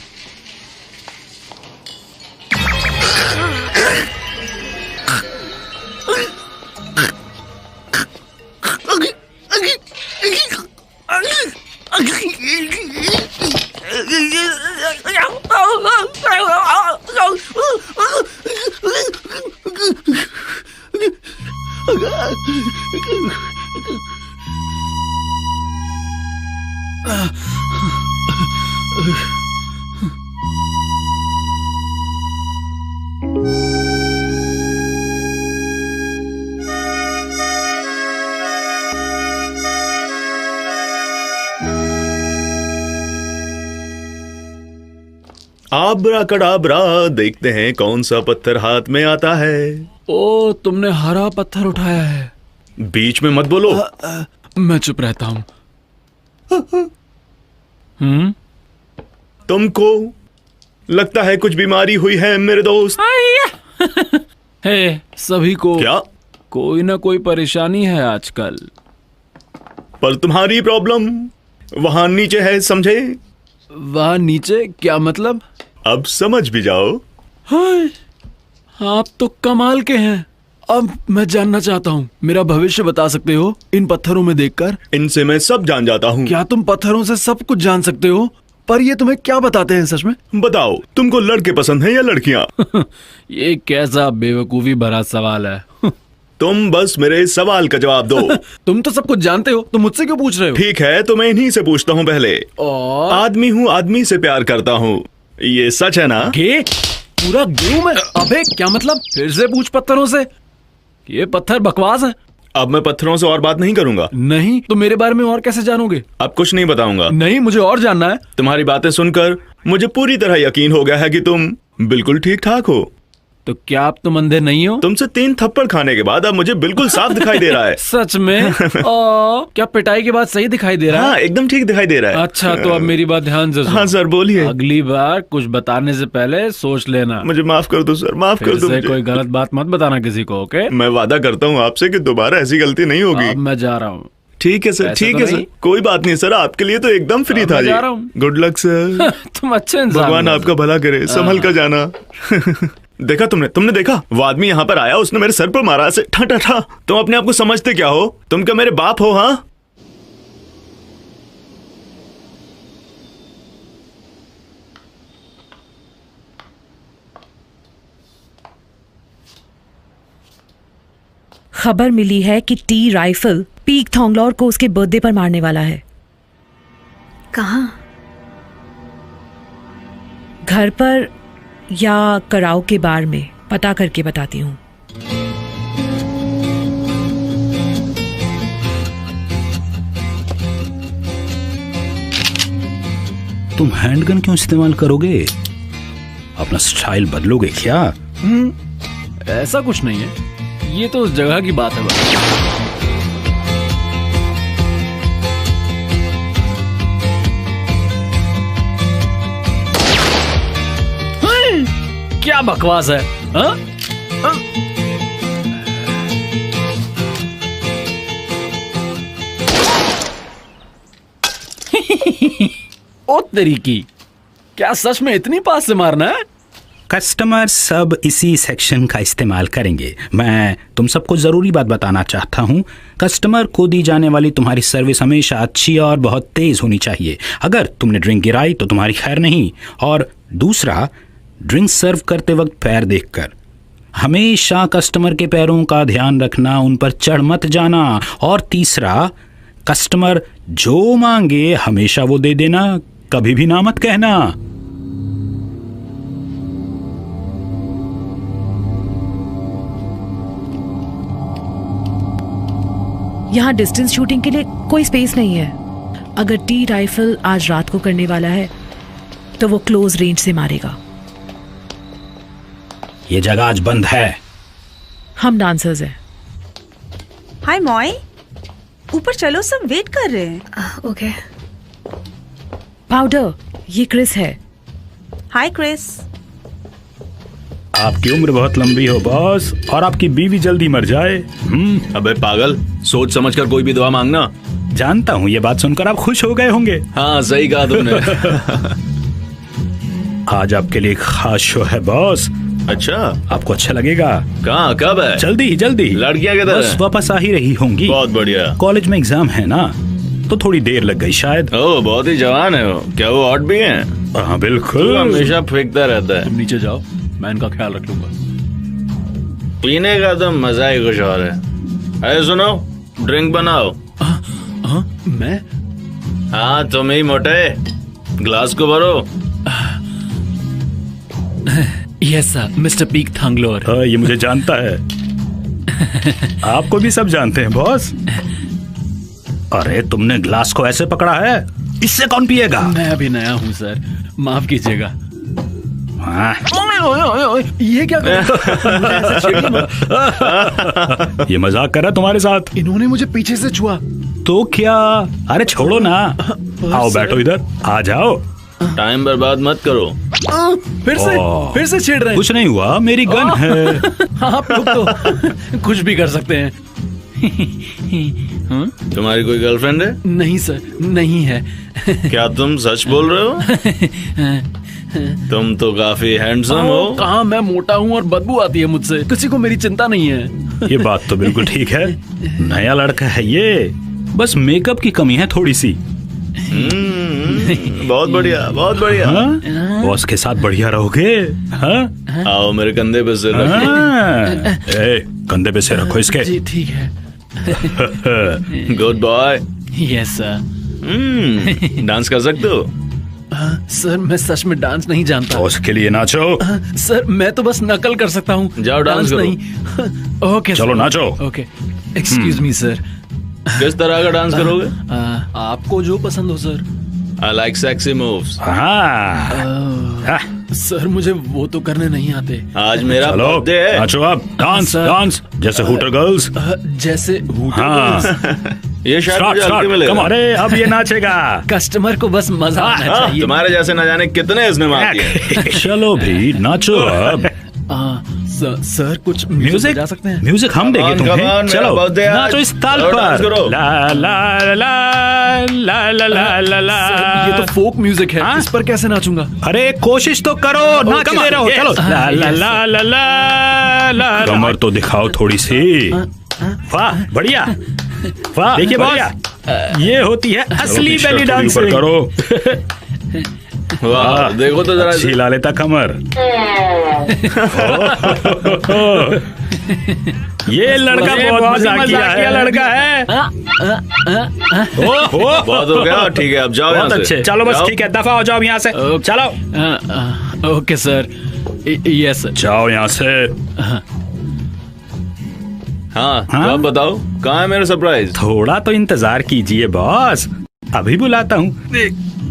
आब्राकडाब्रा, देखते हैं कौन सा पत्थर हाथ में आता है। ओ, तुमने हरा पत्थर उठाया है। बीच में मत बोलो। मैं चुप रहता हूं। तुमको लगता है कुछ बीमारी हुई है मेरे दोस्त? हे, सभी को क्या कोई ना कोई परेशानी है आजकल। पर तुम्हारी प्रॉब्लम वहां नीचे है, समझे? वहां नीचे? क्या मतलब? अब समझ भी जाओ। हाय, आप तो कमाल के हैं। अब मैं जानना चाहता हूँ, मेरा भविष्य बता सकते हो इन पत्थरों में देखकर? इनसे मैं सब जान जाता हूँ। क्या तुम पत्थरों से सब कुछ जान सकते हो? पर ये तुम्हें क्या बताते हैं सच में? बताओ, तुमको लड़के पसंद हैं या लड़कियाँ? ये कैसा बेवकूफी भरा सवाल है। तुम बस मेरे सवाल का जवाब दो। तुम तो सब कुछ जानते हो, तुम मुझसे क्यों पूछ रहे हो? ठीक है, तो मैं इन्हीं से पूछता हूँ पहले। और आदमी हूँ, आदमी से प्यार करता हूँ, ये सच है ना? गे? पूरा गे में? अबे क्या मतलब? फिर से पूछ पत्थरों से। ये पत्थर बकवास है। अब मैं पत्थरों से और बात नहीं करूंगा। नहीं तो मेरे बारे में और कैसे जानोगे? अब कुछ नहीं बताऊंगा। नहीं, मुझे और जानना है। तुम्हारी बातें सुनकर मुझे पूरी तरह यकीन हो गया है कि तुम बिल्कुल ठीक ठाक हो। तो क्या आप तुम अंधे नहीं हो? तुमसे 3 थप्पड़ खाने के बाद अब मुझे बिल्कुल साफ दिखाई दे रहा है। सच में? क्या पिटाई के बाद सही दिखाई दे रहा है? हाँ, एकदम ठीक दिखाई दे रहा है। अच्छा, तो अब मेरी बात ध्यान से सुनो। हाँ सर, बोलिए। अगली बार कुछ बताने से पहले सोच लेना। मुझे माफ कर दो सर, माफ कर दो मुझे। कोई गलत बात मत बताना किसी को, ओके? मैं वादा करता हूँ आपसे कि दोबारा ऐसी गलती नहीं होगी। अब मैं जा रहा हूँ। ठीक है सर, ऐसा ठीक तो है सर, नहीं? कोई बात नहीं सर, आपके लिए तो एकदम फ्री अब था मैं जी। जा रहा हूँ। Good luck sir. तुम अच्छे इंसान भगवान हो। आपका भला करे, संभल कर जाना। देखा तुमने देखा, वो आदमी यहाँ पर आया, उसने मेरे सर पर मारा ऐसे ठा ठा ठा। तुम अपने आप को समझते क्या हो? तुम क्या मेरे बाप हो? हाँ, खबर मिली है कि टी राइफल पीक थोंगलोर को उसके बर्थडे पर मारने वाला है। कहाँ? घर पर या कराओ के बार में, पता करके बताती हूँ। तुम हैंडगन क्यों इस्तेमाल करोगे? अपना स्टाइल बदलोगे क्या? ऐसा कुछ नहीं है, ये तो उस जगह की बात है बस। क्या बकवास है? हाँ? ओ तेरी की, क्या सच में इतनी पास से मारना है? कस्टमर सब इसी सेक्शन का इस्तेमाल करेंगे। मैं तुम सबको जरूरी बात बताना चाहता हूँ, कस्टमर को दी जाने वाली तुम्हारी सर्विस हमेशा अच्छी और बहुत तेज होनी चाहिए। अगर तुमने ड्रिंक गिराई तो तुम्हारी खैर नहीं। और दूसरा, ड्रिंक सर्व करते वक्त पैर देखकर हमेशा कस्टमर के पैरों का ध्यान रखना, उन पर चढ़ मत जाना। और तीसरा, कस्टमर जो मांगे हमेशा वो दे देना, कभी भी ना मत कहना। यहाँ डिस्टेंस शूटिंग के लिए कोई स्पेस नहीं है। अगर टी राइफल आज रात को करने वाला है तो वो क्लोज रेंज से मारेगा। ये जगह आज बंद है। हम डांसर्स हैं। हाय मॉय, ऊपर चलो, सब वेट कर रहे हैं। ओके। पाउडर, ये क्रिस है। हाय क्रिस। आपकी उम्र बहुत लंबी हो बॉस, और आपकी बीवी जल्दी मर जाए। अबे पागल, सोच समझ कर कोई भी दुआ मांगना। जानता हूँ ये बात सुनकर आप खुश हो गए होंगे। हाँ, सही कहा तुमने। आज आपके लिए एक खास शो है बॉस। अच्छा, आपको अच्छा लगेगा। कहाँ, कब है? जल्दी जल्दी। लड़कियाँ किधर बस हैं? वापस आ ही रही होंगी। बहुत बढ़िया। कॉलेज में एग्जाम है ना, तो थोड़ी देर लग गई शायद। ओह, बहुत ही जवान है वो। क्या वो हॉट भी है? हाँ बिल्कुल। वो हमेशा फेंकता रहता है। तुम नीचे जाओ, मैं इनका ख्याल रख लूंगा। पीने का तो मजा ही कुछ और है। अरे सुनो, ड्रिंक बनाओ। मैं? हाँ, तुम ही मोटे, ग्लास को भरो। Yes sir, mister Peak Thonglor. ये मुझे जानता है। आपको भी सब जानते हैं बॉस। अरे तुमने ग्लास को ऐसे पकड़ा है, इससे कौन पिएगा? मैं अभी नया हूँ सर, माफ कीजिएगा। हाँ। ये क्या कर ये मजाक कर रहा तुम्हारे साथ। इन्होंने मुझे पीछे से छुआ। तो क्या? अरे छोड़ो ना, आओ बैठो इधर, आ जाओ। टाइम बर्बाद मत करो। फिर से छेड़ रहे हैं। कुछ नहीं हुआ, मेरी गन है। आप लोग तो कुछ भी कर सकते हैं। तुम्हारी कोई गर्लफ्रेंड है? नहीं सर, नहीं है। क्या तुम सच बोल रहे हो? तुम तो काफी हैंडसम हो। कहाँ, मैं मोटा हूँ और बदबू आती है मुझसे। किसी को मेरी चिंता नहीं है। ये बात तो बिल्कुल ठीक है, नया लड़का है ये, बस मेकअप की कमी है थोड़ी सी। बहुत बढ़िया, बहुत बढ़िया। बॉस के साथ बढ़िया रहोगे। हाँ? आओ मेरे कंधे पे सिर रखो। कंधे पे सिर रखो इसके। जी ठीक है। Good boy. Yes sir. Dance कर सकते हो? सर मैं सच में डांस नहीं जानता। बॉस के लिए नाचो। सर मैं तो बस नकल कर सकता हूँ। जाओ डांस करो। नहीं। ओके चलो नाचो। Okay, excuse me sir. किस तरह का डांस करोगे? आपको जो पसंद हो sir. I like sexy moves. Sir मुझे वो तो करने नहीं आते। आज मेरा बर्थडे है। नाचो आप, डांस डांस जैसे हूटर गर्ल्स। जैसे हूटर गर्ल्स। ये शायद मुझे हल्के मिलेगा। अरे अब ये नाचेगा। कस्टमर को बस मजा आना चाहिए। तुम्हारे जैसे न जाने कितने इसने मार दिए। चलो भी नाचो अब। सर कुछ म्यूजिक बजा सकते हैं? म्यूजिक हम देंगे Come on, तुम्हें। come on, चलो मेरा birthday है। नाचो इस ताल चलो, डांस पर। करो। ला ला ला ला ला ला ला ला। सर, ये तो फोक म्यूजिक है। हाँ? इस पर कैसे नाचूंगा? अरे कोशिश तो करो, नाचते रहो। चलो ला ला ला ला ला ला। कमर तो दिखाओ थोड़ी सी। वाह बढ़िया, वाह देखिए बॉस, ये होती है असली बेली डांसिंग। करो वाह देखो तो जरा। हिला लेता कमर। ये लड़का बहुत मजाकिया लड़का है। बहुत हो गया, ठीक है अब जाओ यहाँ बहुत से। अच्छे, चलो बस जाओ। ठीक है, दफा हो जाओ यहाँ से। चलो ओके सर, यस जाओ यहाँ से। हाँ अब बताओ कहाँ है मेरा सरप्राइज? थोड़ा तो इंतजार कीजिए बॉस, अभी बुलाता हूँ।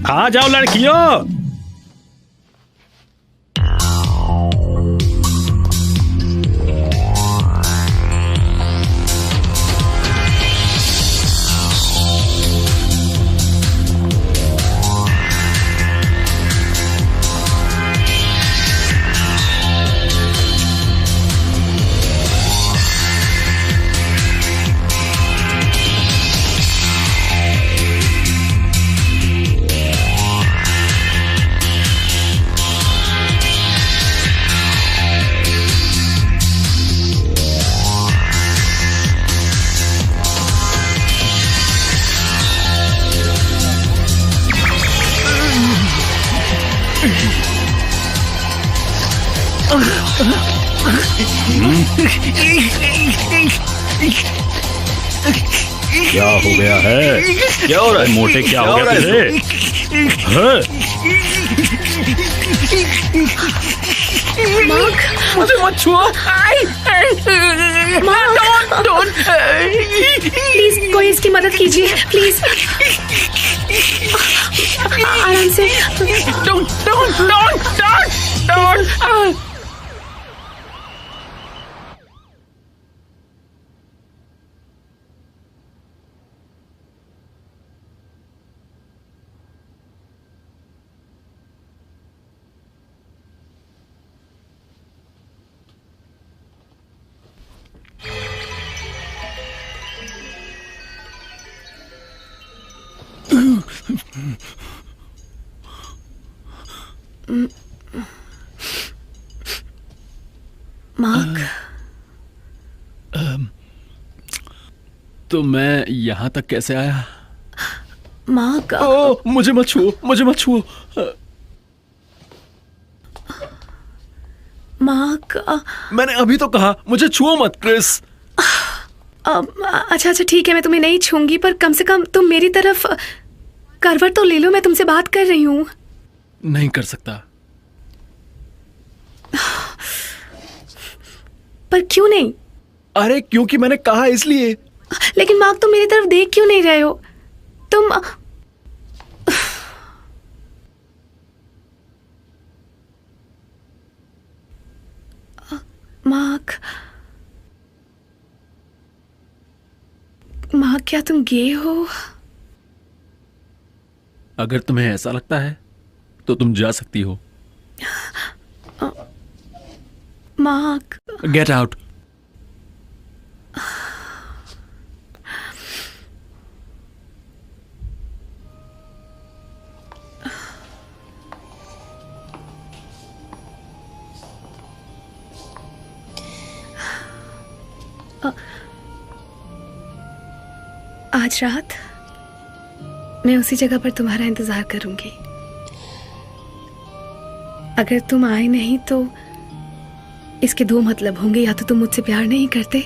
आ जाओ लड़कियों। क्या हो गया है? क्या हो रहा है? मोटे क्या हो गया तुझे? मुझे मत छुओ। प्लीज कोई इसकी मदद कीजिए प्लीज। आराम से। मार्क, तो मैं यहाँ तक कैसे आया? मार्क, ओ, मुझे मत छुओ, मुझे मत छुओ। मार्क, मैंने अभी तो कहा मुझे छुओ मत क्रिस। अच्छा अच्छा ठीक है, मैं तुम्हें नहीं छूंगी, पर कम से कम तुम मेरी तरफ करवट तो ले लो, मैं तुमसे बात कर रही हूँ। नहीं कर सकता। पर क्यों नहीं? अरे क्योंकि मैंने कहा इसलिए। लेकिन मार्क तुम मेरी तरफ देख क्यों नहीं रहे हो? तुम मार्क, मार्क क्या तुम गे हो? अगर तुम्हें ऐसा लगता है तो तुम जा सकती हो। Mark, get out. आज रात मैं उसी जगह पर तुम्हारा इंतजार करूंगी। अगर तुम आए नहीं तो इसके दो मतलब होंगे, या तो तुम मुझसे प्यार नहीं करते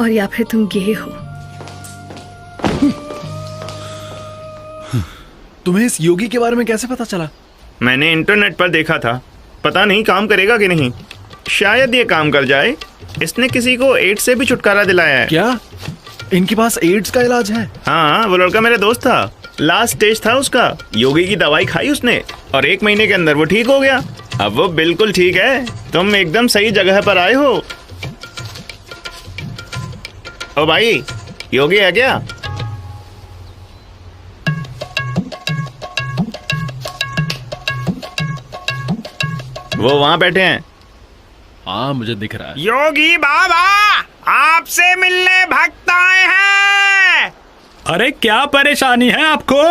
और या फिर तुम गे हो। तुम्हें इस योगी के बारे में कैसे पता चला? मैंने इंटरनेट पर देखा था, पता नहीं काम करेगा कि नहीं। शायद ये काम कर जाए। इसने किसी को एड्स से भी छुटकारा दिलाया है। क्या इनके पास एड्स का इलाज है? हाँ, वो लड़का मेरा दोस्त था, लास्ट स्टेज था उसका। योगी की दवाई खाई उसने और 1 महीने के अंदर वो ठीक हो गया। अब वो बिल्कुल ठीक है। तुम एकदम सही जगह पर आए हो। ओ भाई, योगी है क्या? वो वहां बैठे हैं। हाँ मुझे दिख रहा है। योगी बाबा, आपसे मिलने भक्त आए हैं। अरे क्या परेशानी है आपको?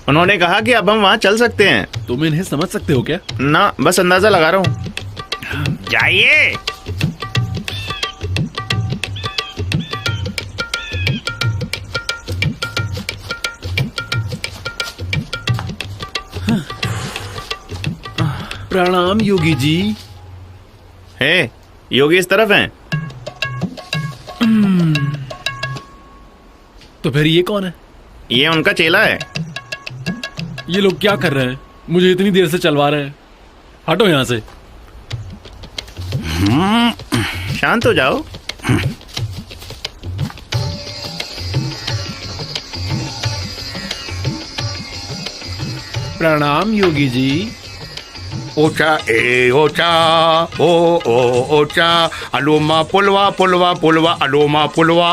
उन्होंने कहा कि अब हम वहाँ चल सकते हैं। तुम इन्हें समझ सकते हो क्या? ना, बस अंदाजा लगा रहा हूँ। जाइए। प्रणाम योगी जी। हे, योगी इस तरफ हैं। तो फिर ये कौन है? ये उनका चेला है। ये लोग क्या कर रहे हैं? मुझे इतनी देर से चलवा रहे हैं। हटो यहां से। शांत हो जाओ। प्रणाम योगी जी। ओचा ए ओचा ओ ओ ओचा अलोमा पुलवा पुलवा पुलवा अलोमा पुलवा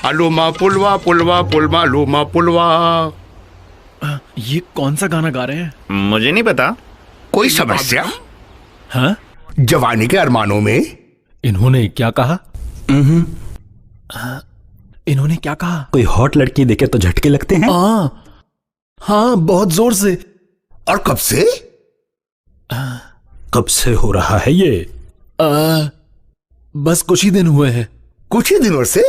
अलोमा पुलवा पुलवा पुलवा अलोमा पुलवा। ये कौन सा गाना गा रहे हैं? मुझे नहीं पता। कोई समस्या? हाँ? जवानी के अरमानों में इन्होंने क्या कहा? इन्होंने क्या कहा? कोई हॉट लड़की देखे तो झटके लगते हैं? हाँ बहुत जोर से। और कब से? कब से हो रहा है ये? बस कुछ ही दिन हुए हैं। कुछ ही दिनों से?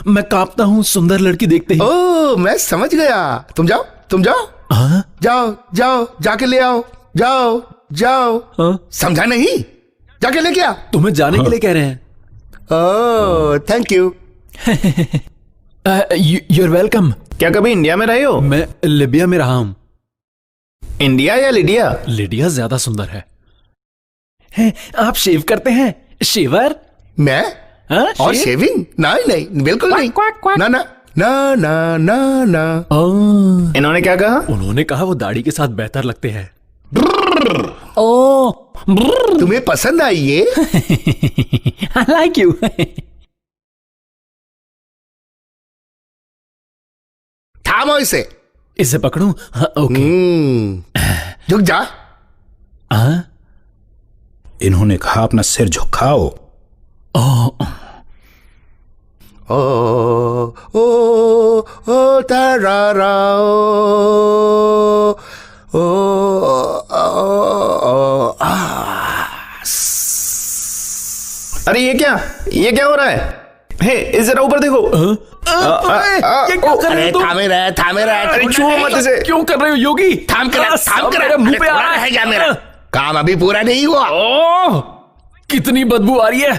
मैं कांपता हूँ सुंदर लड़की देखते ही। ओ, मैं समझ गया। तुम जाओ, तुम जाओ। जाओ जाओ, जाके ले आओ। जाओ जाओ। समझा नहीं? जाके लेके आ। तुम्हें जाने के लिए कह रहे हैं। ओह, थैंक यू। You're welcome. क्या कभी इंडिया में रहे हो? मैं लिबिया में रहा हूं। इंडिया या लिडिया? लिडिया ज्यादा सुंदर है। आप शेव करते हैं? शेवर? मैं? और शेविंग? नहीं, बिल्कुल नहीं। ना ना ना ना ना ना। इन्होंने क्या कहा? उन्होंने कहा वो दाढ़ी के साथ बेहतर लगते हैं। तुम्हें पसंद आई ये? I like you. थामो इसे। इसे पकड़ूं? हाँ, ओके। झुक जा। इन्होंने कहा अपना सिर झुकाओ। ओ ओ तारा अरे ये क्या हो रहा है? हे, इस जरा ऊपर देखो। ये क्या कर रहे हो तुम? थामे रहे। अरे छुओ मत इसे। क्यों कर रहे हो योगी? थाम कर मेरे मुंह पे आ रहा है क्या मेरा? काम अभी पूरा नहीं हुआ। कितनी बदबू आ रही है।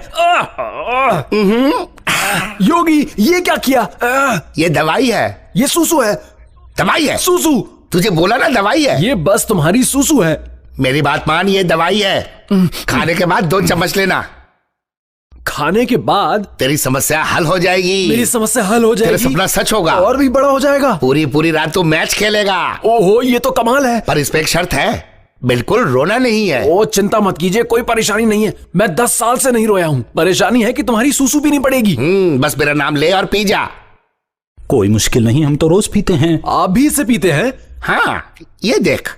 योगी ये क्या किया? ये दवाई है। ये सूसू है। दवाई है? सूसू। तुझे बोला ना दवाई है। ये बस तुम्हारी सूसू है। मेरी बात मान, ये दवाई है। खाने के बाद 2 चम्मच लेना। खाने के बाद तेरी समस्या हल हो जाएगी। मेरी समस्या हल हो जाएगी। तेरा सपना सच होगा। और भी बड़ा हो जाएगा। पूरी रात तू मैच खेलेगा। ओहो, ये तो कमाल है। पर इस पे एक शर्त है, बिल्कुल रोना नहीं है। ओ चिंता मत कीजिए, कोई परेशानी नहीं है। मैं 10 साल से नहीं रोया हूँ। परेशानी है कि तुम्हारी सूसू पीनी पड़ेगी। बस मेरा नाम ले और पी जा। कोई मुश्किल नहीं, हम तो रोज पीते हैं। आप भी इसे पीते हैं? हाँ, ये देख।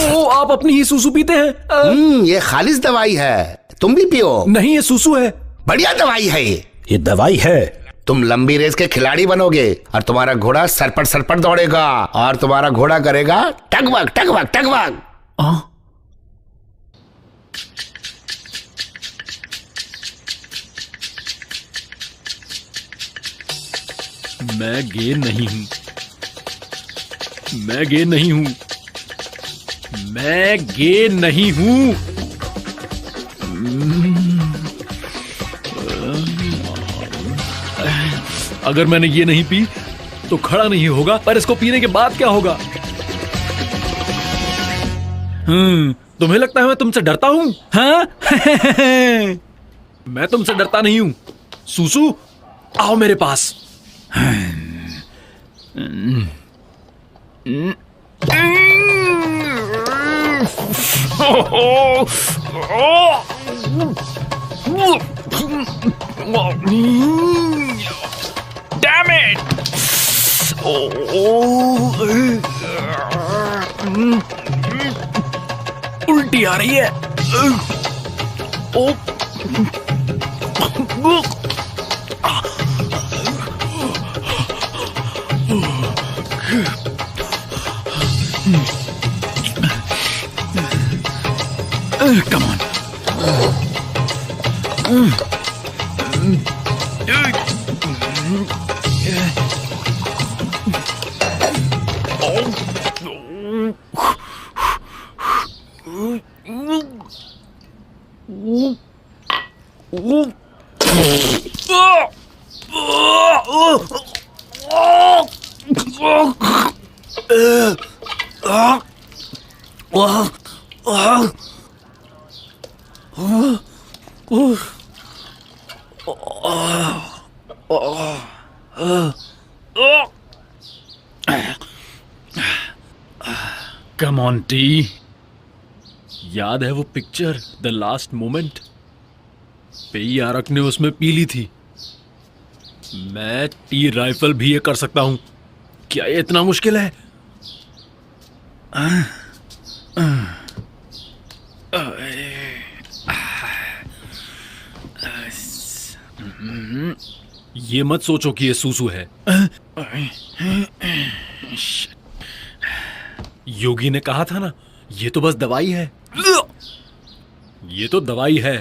ओ, आप अपनी ही सूसू पीते हैं? ये खालिस दवाई है, तुम भी पियो। नहीं, ये सूसू है। बढ़िया दवाई है ये दवाई है। तुम लंबी रेस के खिलाड़ी बनोगे और तुम्हारा घोड़ा सरपट दौड़ेगा और तुम्हारा घोड़ा करेगा टगवग। मैं गे नहीं हूं। मैं गे नहीं हूं। मैं गे नहीं हूं। अगर मैंने ये नहीं पी तो खड़ा नहीं होगा, पर इसको पीने के बाद क्या होगा? तुम्हें लगता है मैं तुमसे डरता हूं? हाँ? मैं तुमसे डरता नहीं हूं। सूसू, आओ मेरे पास। Damn it! उल्टी आ रही है। Come on. Come on, T. याद है वो पिक्चर द लास्ट मोमेंट? पेई आरक ने उसमें पी ली थी। मैं टी राइफल भी ये कर सकता हूं। क्या ये इतना मुश्किल है? ये मत सोचो कि ये सूसू है। योगी ने कहा था ना, ये तो बस दवाई है। ये तो दवाई है।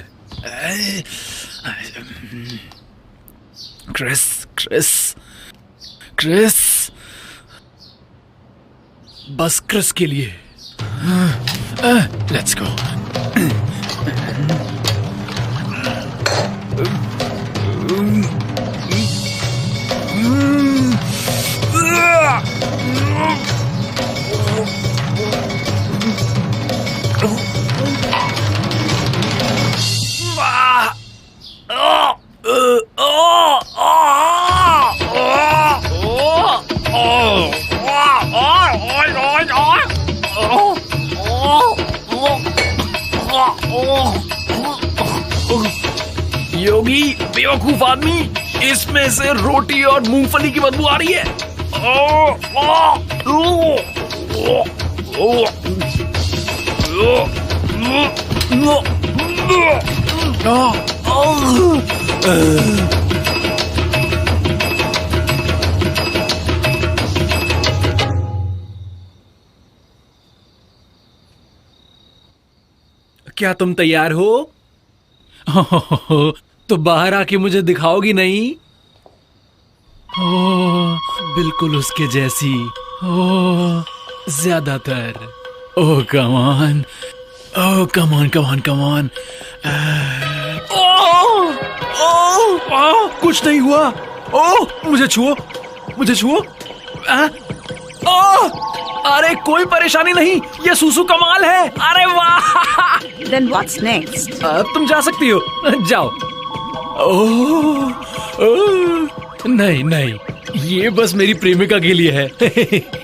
क्रिस क्रिस क्रिस, बस क्रिस के लिए। Let's go. योगी बेवकूफ आदमी, इसमें से रोटी और मूंगफली की बदबू आ रही है। क्या तुम तैयार हो? तो बाहर आके मुझे दिखाओगी नहीं? बिल्कुल उसके जैसी। ज्यादातर। Oh come on, oh come on come on come on. कुछ नहीं हुआ। ओह मुझे छुओ, मुझे छुओ। अरे कोई परेशानी नहीं, ये सूसू कमाल है। अरे वाह। Then what's next? तुम जा सकती हो, जाओ। नहीं नहीं, ये बस मेरी प्रेमिका के लिए है।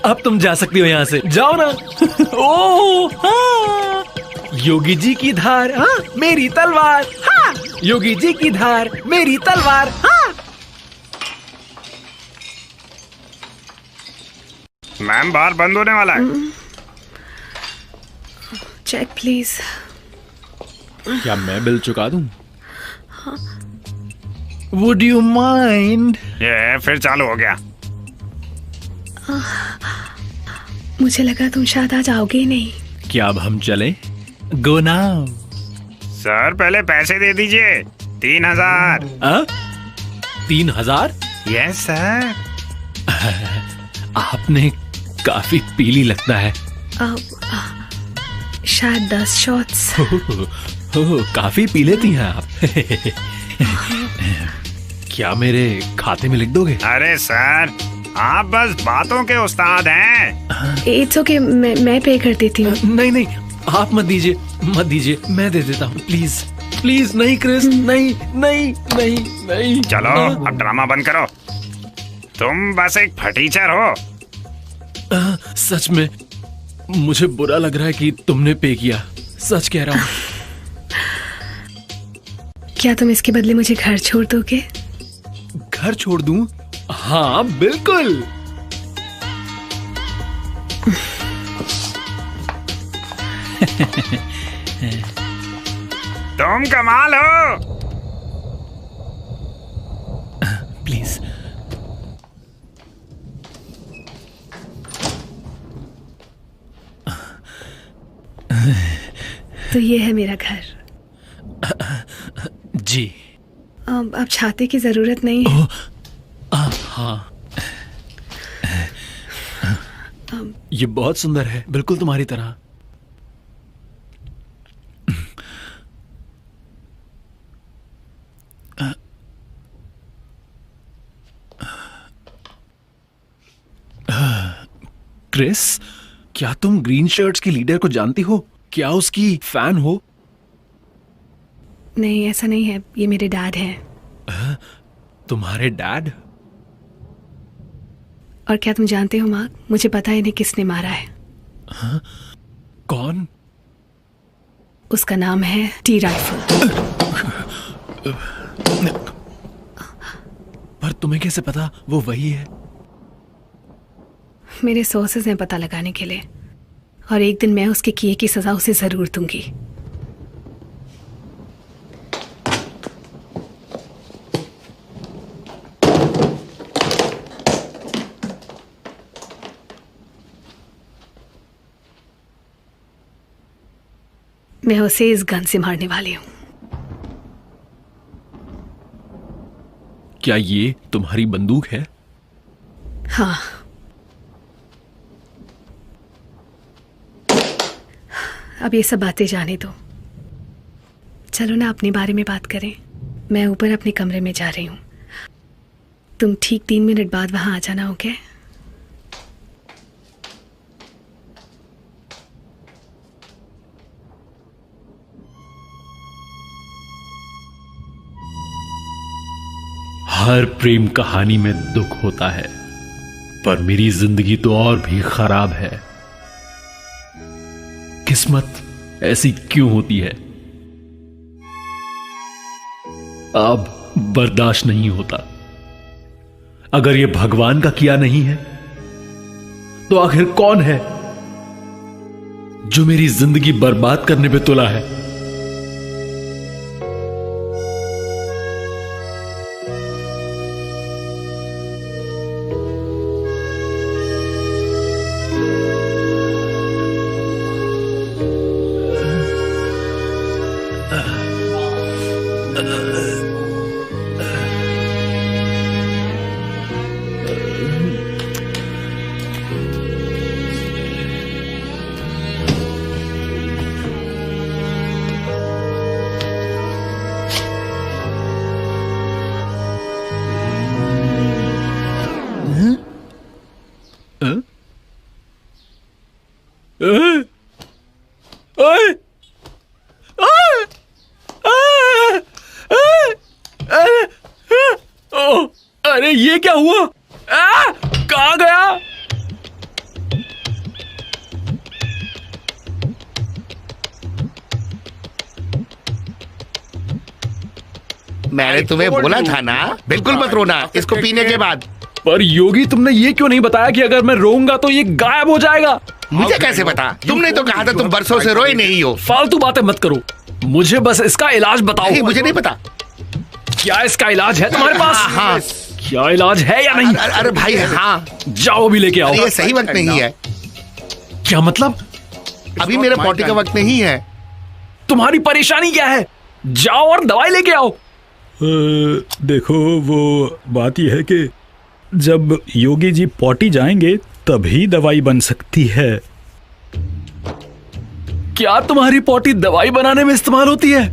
अब तुम जा सकती हो यहाँ से, जाओ ना। हाँ। योगी जी की धार, हाँ मेरी तलवार। हाँ योगी जी की धार, मेरी तलवार। हाँ। मैम बार बंद होने वाला है। Check please. क्या मैं बिल चुका दूं? Would you mind? ये फिर चालू हो गया। मुझे लगा तुम शायद आज आओगे ही नहीं। क्या अब हम चलें? Go now। सर पहले पैसे दे दीजिए। 3000। 3000? Yes sir. आपने काफी पीली लगता है। शायद 10 शॉट्स। काफी पी लेती हैं आप। क्या मेरे खाते में लिख दोगे? अरे सर आप बस बातों के उस्ताद हैं। इट्स ओके, मैं पे कर देती हूँ। नहीं नहीं, आप मत दीजिए, मत दीजिए, मैं दे देता हूँ। Please please. नहीं क्रिस, नहीं नहीं नहीं नहीं। चलो अब ड्रामा बंद करो। तुम बस एक फटीचर हो। सच में मुझे बुरा लग रहा है कि तुमने पे किया। सच कह रहा हूँ। क्या तुम इसके बदले मुझे घर छोड़ दोगे? घर छोड़ दूं? हाँ बिल्कुल। तुम कमाल हो। प्लीज। तो ये है मेरा घर। जी। अब छाते की जरूरत नहीं है। हाँ, ये बहुत सुंदर है, बिल्कुल तुम्हारी तरह। क्रिस, क्या तुम ग्रीन शर्ट्स की लीडर को जानती हो? क्या उसकी फैन हो? नहीं, ऐसा नहीं है, ये मेरे डैड हैं। तुम्हारे डैड? और क्या तुम जानते हो मार्क, मुझे पता है इन्हें किसने मारा है। हाँ? कौन? उसका नाम है टी राइफल। पर तुम्हें कैसे पता वो वही है? मेरे सोर्सेज हैं पता लगाने के लिए, और एक दिन मैं उसके किए की सजा उसे जरूर दूंगी। मैं उसे इस गन से मारने वाली हूं। क्या ये तुम्हारी बंदूक है? हाँ। अब ये सब बातें जाने दो, चलो ना अपने बारे में बात करें। मैं ऊपर अपने कमरे में जा रही हूँ, तुम ठीक 3 मिनट बाद वहां आ जाना, ओके? हर प्रेम कहानी में दुख होता है, पर मेरी जिंदगी तो और भी खराब है। किस्मत ऐसी क्यों होती है? अब बर्दाश्त नहीं होता। अगर ये भगवान का किया नहीं है, तो आखिर कौन है जो मेरी जिंदगी बर्बाद करने पे तुला है? अरे ये क्या हुआ? कहां गया? मैंने तुम्हें बोला था ना, बिल्कुल मत रोना इसको पीने के बाद। पर योगी, तुमने ये क्यों नहीं बताया कि अगर मैं रोऊंगा तो ये गायब हो जाएगा? मुझे कैसे पता? तुमने तो कहा था तुम बरसों से रोए नहीं हो। फालतू बातें मत करो, मुझे बस इसका इलाज बताओ। नहीं, मुझे नहीं पता। क्या इसका इलाज है तुम्हारे पास? हाँ। क्या इलाज है या नहीं? अरे भाई, हाँ। जाओ भी लेके आओ। ये सही वक्त नहीं है। क्या मतलब? अभी मेरे पॉटी का वक्त नहीं है। तुम्हारी परेशानी क्या है? जाओ और दवाई लेके आओ। देखो, वो बात यह है कि जब योगी जी पॉटी जाएंगे तभी दवाई बन सकती है। क्या तुम्हारी पॉटी दवाई बनाने में इस्तेमाल होती है?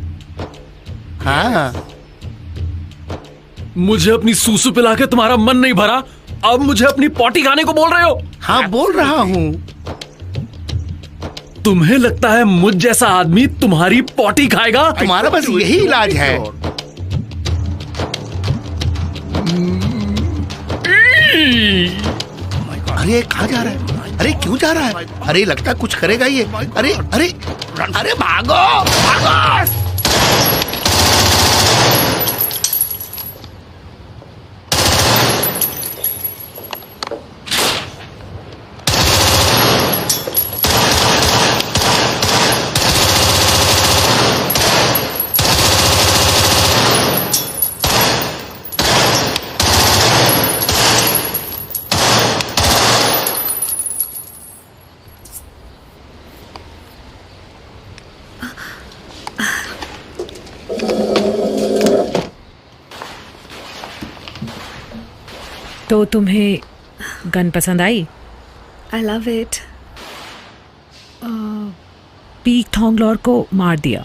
हाँ। मुझे अपनी सूसू पिला के तुम्हारा मन नहीं भरा, अब मुझे अपनी पॉटी खाने को बोल रहे हो? हाँ, बोल रहा हूँ। तुम्हें लगता है मुझ जैसा आदमी तुम्हारी पॉटी खाएगा? तुम्हारा बस यही इलाज है। अरे कहाँ जा रहा है? अरे क्यों जा रहा है? अरे लगता है कुछ करेगा ये। अरे अरे अरे भागो भागो। तो तुम्हें गन पसंद आई? I love it. Peak Thonglor को मार दिया।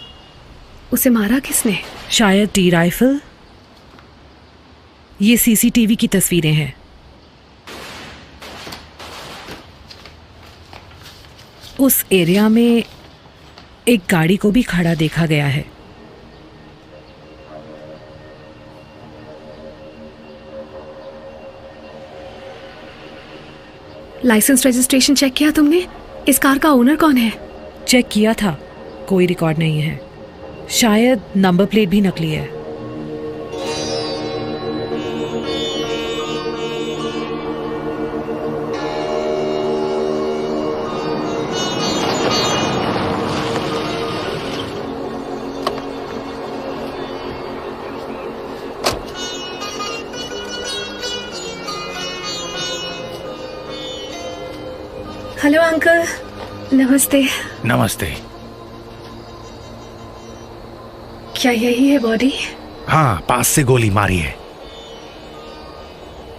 उसे मारा किसने? शायद टी राइफल। ये सीसीटीवी की तस्वीरें हैं। उस एरिया में एक गाड़ी को भी खड़ा देखा गया है। लाइसेंस रजिस्ट्रेशन चेक किया तुमने? इस कार का ओनर कौन है? चेक किया था, कोई रिकॉर्ड नहीं है। शायद नंबर प्लेट भी नकली है। हेलो अंकल, नमस्ते। नमस्ते। क्या यही है बॉडी? हाँ, पास से गोली मारी है।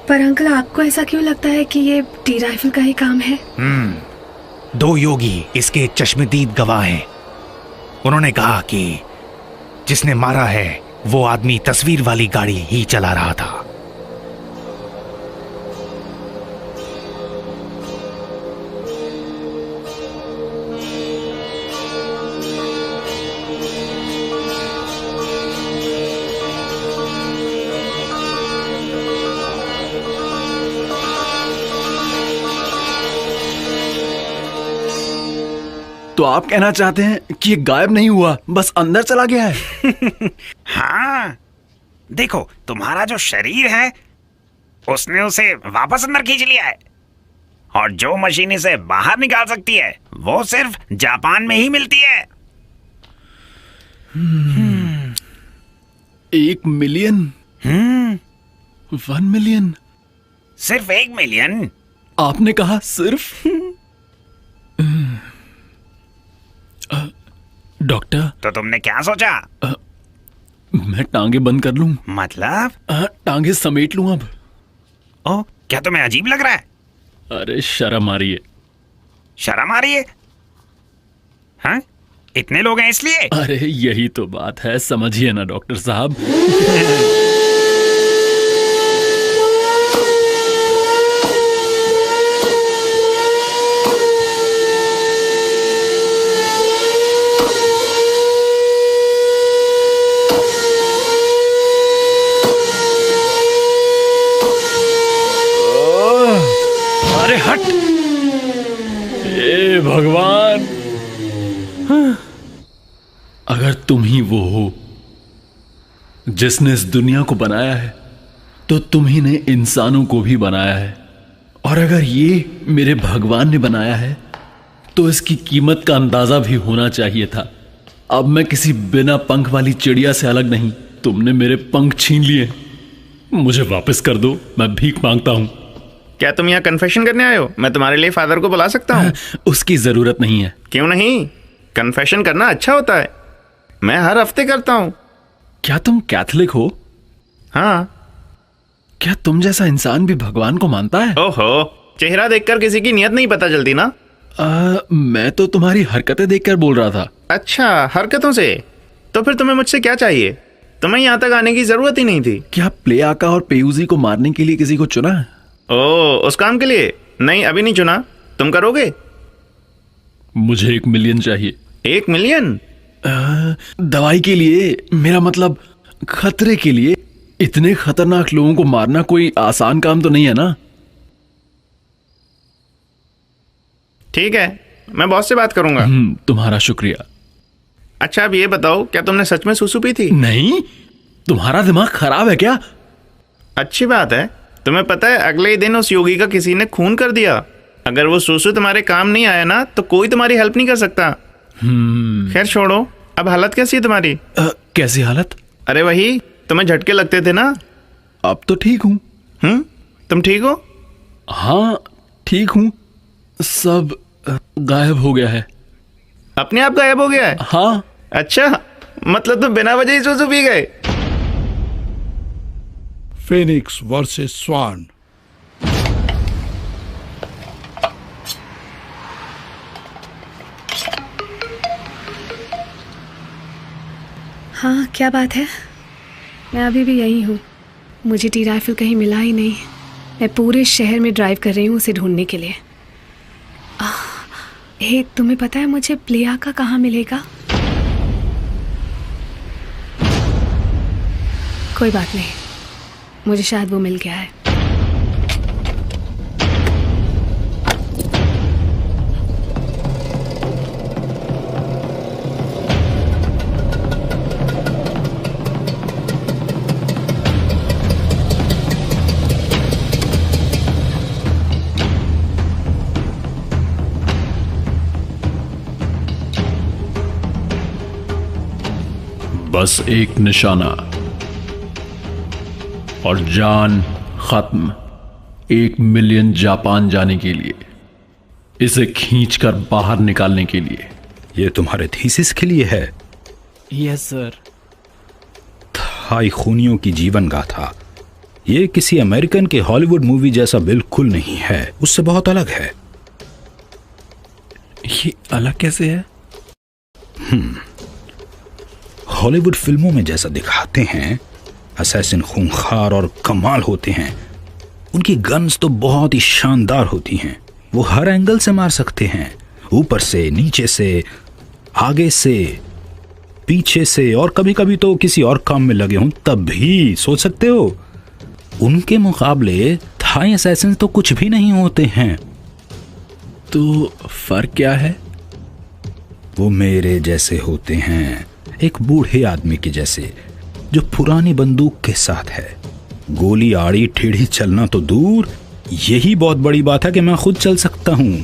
पर अंकल, आपको ऐसा क्यों लगता है कि ये टी राइफल का ही काम है? 2 योगी इसके चश्मदीद गवाह हैं। उन्होंने कहा कि जिसने मारा है वो आदमी तस्वीर वाली गाड़ी ही चला रहा था। तो आप कहना चाहते हैं कि ये गायब नहीं हुआ, बस अंदर चला गया है? हाँ, देखो तुम्हारा जो शरीर है उसने उसे वापस अंदर खींच लिया है, और जो मशीन इसे बाहर निकाल सकती है वो सिर्फ जापान में ही मिलती है। 1 मिलियन? 1 मिलियन? सिर्फ 1 मिलियन? आपने कहा सिर्फ? डॉक्टर, तो तुमने क्या सोचा? मैं टांगे बंद कर लूं? मतलब? टांगे समेट लूं अब। ओ, क्या तुम्हें अजीब लग रहा है? अरे शर्म आ रही है। शर्म आ रही है? हाँ? इतने लोग हैं इसलिए? अरे यही तो बात है, समझिए ना डॉक्टर साहब। हट! ए भगवान, अगर तुम ही वो हो जिसने इस दुनिया को बनाया है, तो तुम ही ने इंसानों को भी बनाया है। और अगर ये मेरे भगवान ने बनाया है, तो इसकी कीमत का अंदाजा भी होना चाहिए था। अब मैं किसी बिना पंख वाली चिड़िया से अलग नहीं। तुमने मेरे पंख छीन लिए, मुझे वापस कर दो, मैं भीख मांगता हूं। क्या तुम यहाँ कन्फेशन करने आए हो? मैं तुम्हारे लिए फादर को बुला सकता हूँ। उसकी जरूरत नहीं है। क्यों नहीं? कन्फेशन करना अच्छा होता है, मैं हर हफ्ते करता हूँ। क्या तुम कैथोलिक हो? हाँ। क्या तुम जैसा इंसान भी भगवान को मानता है? ओहो, चेहरा देखकर किसी की नियत नहीं पता चलती ना। मैं तो तुम्हारी हरकतें देखकर बोल रहा था। अच्छा, हरकतों से? तो फिर तुम्हें मुझसे क्या चाहिए? तुम्हें यहाँ तक आने की जरूरत ही नहीं थी। क्या प्ले आका और पेयूजी को मारने के लिए किसी को चुना है? ओह, उस काम के लिए? नहीं, अभी नहीं चुना। तुम करोगे? मुझे 1 मिलियन चाहिए। 1 मिलियन? दवाई के लिए, मेरा मतलब खतरे के लिए। इतने खतरनाक लोगों को मारना कोई आसान काम तो नहीं है ना। ठीक है, मैं बॉस से बात करूंगा। तुम्हारा शुक्रिया। अच्छा, अब ये बताओ, क्या तुमने सच में सूसू पी थी? नहीं। तुम्हारा दिमाग खराब है क्या? अच्छी बात है। तुम्हें पता है, अगले ही दिन उस योगी का किसी ने खून कर दिया। अगर वो सूसू तुम्हारे काम नहीं आया ना, तो कोई तुम्हारी हेल्प नहीं कर सकता। खैर छोड़ो, अब हालत कैसी है तुम्हारी? कैसी हालत? अरे वही, तुम्हें झटके लगते थे ना। अब तो ठीक हूँ। तुम ठीक हो? हाँ ठीक हूँ। सब गायब हो गया है। अपने आप गायब हो गया है? हाँ। अच्छा, मतलब तुम बिना वजह ही सूसू पी गए? Phoenix versus Swan. हाँ, क्या बात है? मैं अभी भी यही हूँ। मुझे टी राइफल कहीं मिला ही नहीं। मैं पूरे शहर में ड्राइव कर रही हूँ उसे ढूंढने के लिए। हे, तुम्हें पता है मुझे प्लेयाका कहाँ मिलेगा? कोई बात नहीं, मुझे शायद वो मिल गया है। बस एक निशाना और जान खत्म। 1 मिलियन जापान जाने के लिए, इसे खींचकर बाहर निकालने के लिए। ये तुम्हारे थीसिस के लिए है? Yes sir. थाई खूनियों की जीवन गाथा। ये किसी अमेरिकन के हॉलीवुड मूवी जैसा बिल्कुल नहीं है, उससे बहुत अलग है। ये अलग कैसे है? हॉलीवुड फिल्मों में जैसा दिखाते हैं, असैसिन खूंखार और कमाल होते हैं। उनकी गन्स तो बहुत ही शानदार होती हैं। वो हर एंगल से मार सकते हैं, ऊपर से, नीचे से, आगे से, पीछे से, और कभी कभी तो किसी और काम में लगे हों तब भी। सोच सकते हो, उनके मुकाबले थाई असैसिन तो कुछ भी नहीं होते हैं। तो फर्क क्या है? वो मेरे जैसे होते हैं, एक बूढ़े आदमी के जैसे, जो पुरानी बंदूक के साथ है। गोली आड़ी टेढ़ी चलना तो दूर, यही बहुत बड़ी बात है कि मैं खुद चल सकता हूं।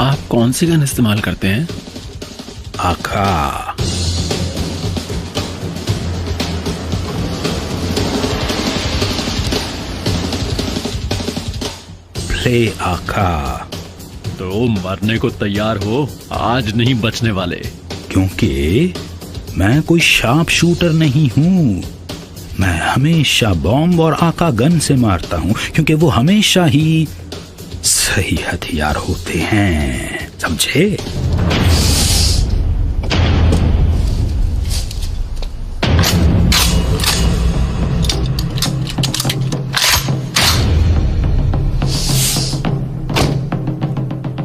आप कौन सी गन इस्तेमाल करते हैं? आका। प्ले आका। तो मरने को तैयार हो, आज नहीं बचने वाले। क्योंकि मैं कोई शार्प शूटर नहीं हूं। मैं हमेशा बॉम्ब और आका गन से मारता हूं, क्योंकि वो हमेशा ही सही हथियार होते हैं, समझे?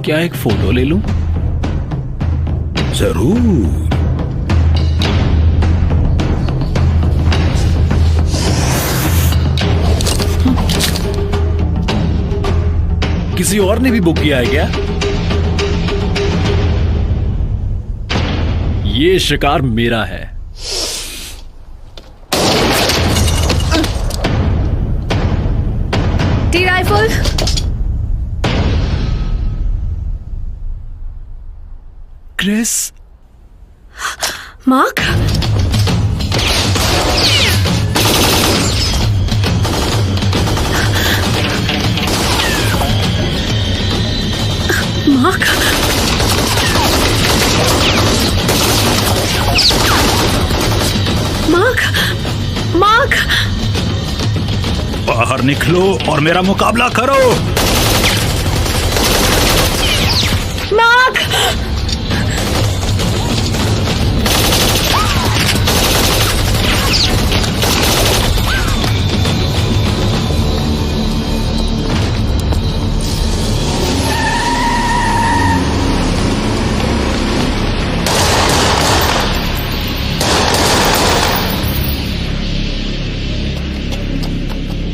क्या एक फोटो ले लूं? जरूर। किसी और ने भी बुक किया है क्या? ये शिकार मेरा है। T rifle. Chris. Mark. Mark. Mark. Mark. बाहर निकलो और मेरा मुकाबला करो। मार्क।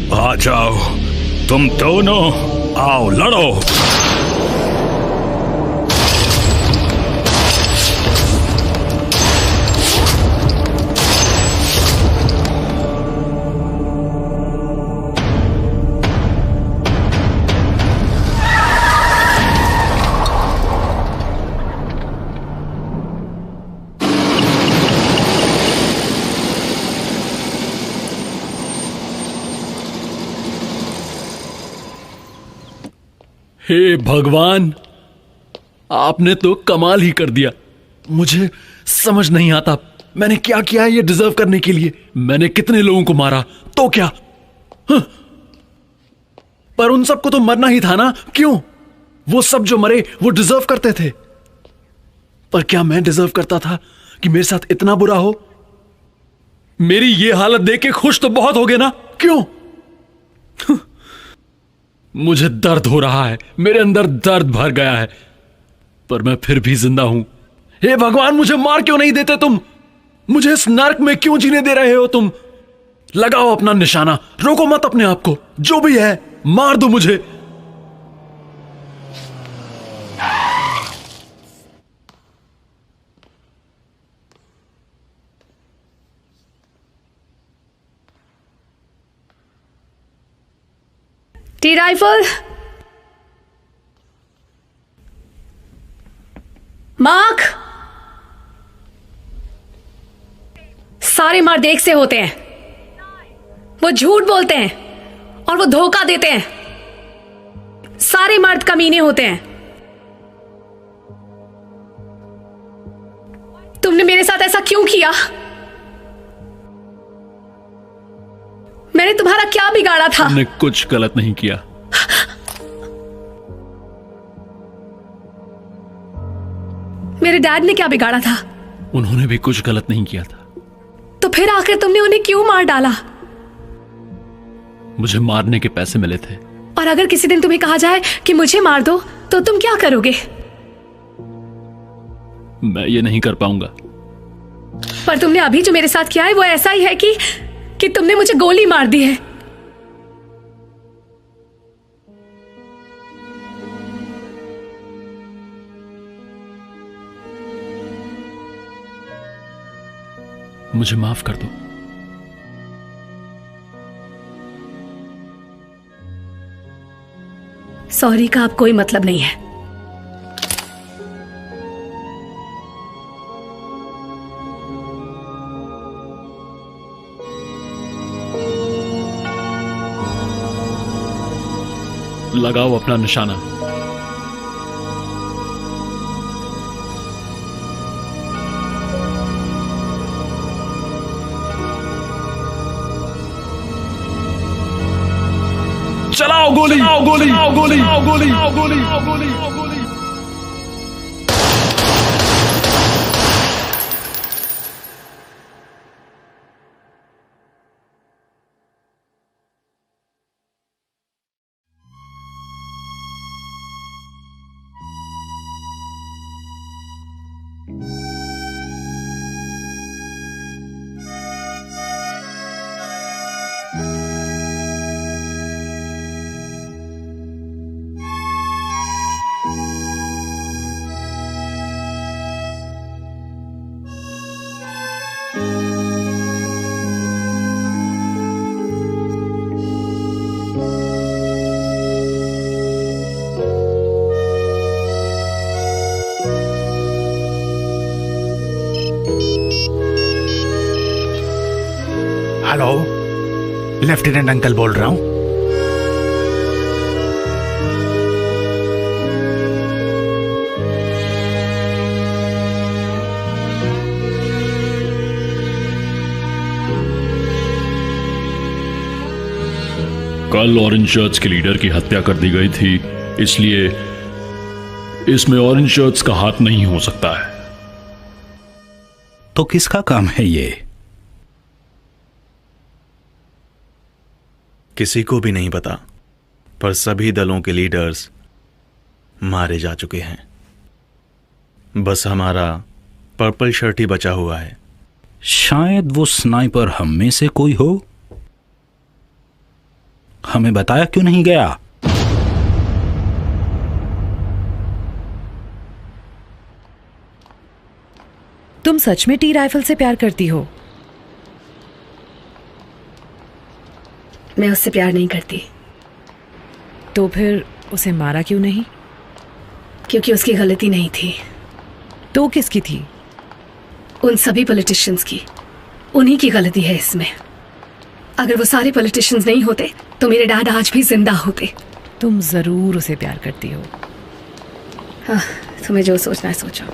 आ जाओ, तुम दोनों आओ, लड़ो। हे भगवान, आपने तो कमाल ही कर दिया। मुझे समझ नहीं आता मैंने क्या किया है ये डिजर्व करने के लिए। मैंने कितने लोगों को मारा तो क्या? हाँ? पर उन सबको तो मरना ही था ना, क्यों? वो सब जो मरे वो डिजर्व करते थे, पर क्या मैं डिजर्व करता था कि मेरे साथ इतना बुरा हो? मेरी ये हालत देख के खुश तो बहुत हो गए ना, क्यों? मुझे दर्द हो रहा है, मेरे अंदर दर्द भर गया है, पर मैं फिर भी जिंदा हूं। हे भगवान, मुझे मार क्यों नहीं देते तुम? मुझे इस नर्क में क्यों जीने दे रहे हो तुम? लगाओ अपना निशाना, रोको मत अपने आप को, जो भी है मार दो मुझे। T rifle, mark. सारे मर्द एक से होते हैं, वो झूठ बोलते हैं और वो धोखा देते हैं। सारे मर्द कमीने होते हैं। तुमने मेरे साथ ऐसा क्यों किया? मैंने तुम्हारा क्या बिगाड़ा था? तुमने कुछ गलत नहीं किया। मेरे डैड ने क्या बिगाड़ा था? उन्होंने भी कुछ गलत नहीं किया था। तो फिर आखिर तुमने उन्हें क्यों मार डाला? मुझे मारने के पैसे मिले थे। और अगर किसी दिन तुम्हें कहा जाए कि मुझे मार दो, तो तुम क्या करोगे? मैं ये नहीं कर पाऊंगा। पर तुमने अभी जो मेरे साथ किया है वो ऐसा ही है कि तुमने मुझे गोली मार दी है। मुझे माफ कर दो। सॉरी का अब कोई मतलब नहीं है। लगाओ अपना निशाना। चलाओ गोली, चलाओ गोली, चलाओ गोली, चलाओ गोली, चलाओ गोली, चलाओ गोली, चलाओ गोली। हेलो, लेफ्टिनेंट अंकल बोल रहा हूं। कल ऑरेंज शर्ट्स के लीडर की हत्या कर दी गई थी, इसलिए इसमें ऑरेंज शर्ट्स का हाथ नहीं हो सकता है। तो किसका काम है ये? किसी को भी नहीं पता, पर सभी दलों के लीडर्स मारे जा चुके हैं। बस हमारा पर्पल शर्ट ही बचा हुआ है। शायद वो स्नाइपर हम में से कोई हो। हमें बताया क्यों नहीं गया? तुम सच में टी राइफल से प्यार करती हो? मैं उससे प्यार नहीं करती। तो फिर उसे मारा क्यों नहीं? क्योंकि उसकी गलती नहीं थी। तो किसकी थी? उन सभी पॉलिटिशियंस की। उन्हीं की गलती है इसमें। अगर वो सारे पॉलिटिशियंस नहीं होते तो मेरे डैड आज भी जिंदा होते। तुम जरूर उसे प्यार करती हो। हाँ, तुम्हें जो सोचना है सोचो।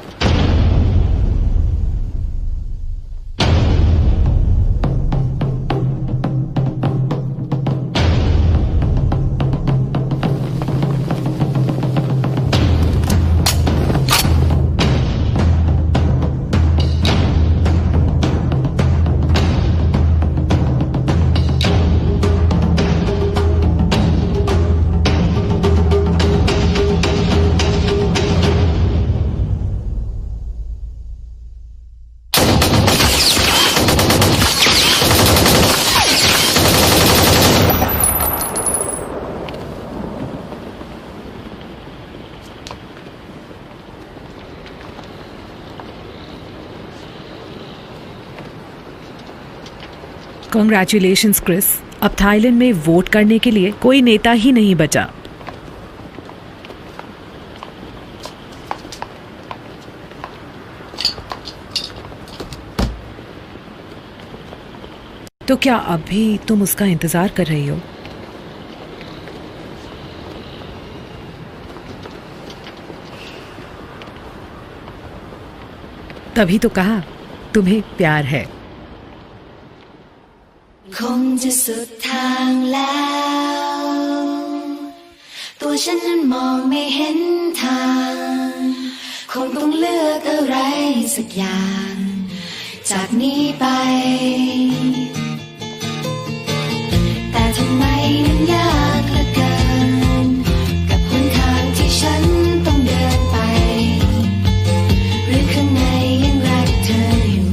कॉन्ग्रेचुलेशंस क्रिस, अब थाईलैंड में वोट करने के लिए कोई नेता ही नहीं बचा। तो क्या अब भी तुम उसका इंतजार कर रही हो? तभी तो कहा तुम्हें प्यार है। คงจะสุดทางแล้วตัวฉันนั้นมองไม่เห็นทางคงต้องเลือกอะไรสักอย่างจากนี้ไปแต่ทำไมนั้นยากเหลือเกินกับหนทางที่ฉันต้องเดินไปหรือข้างในยังรักเธออยู่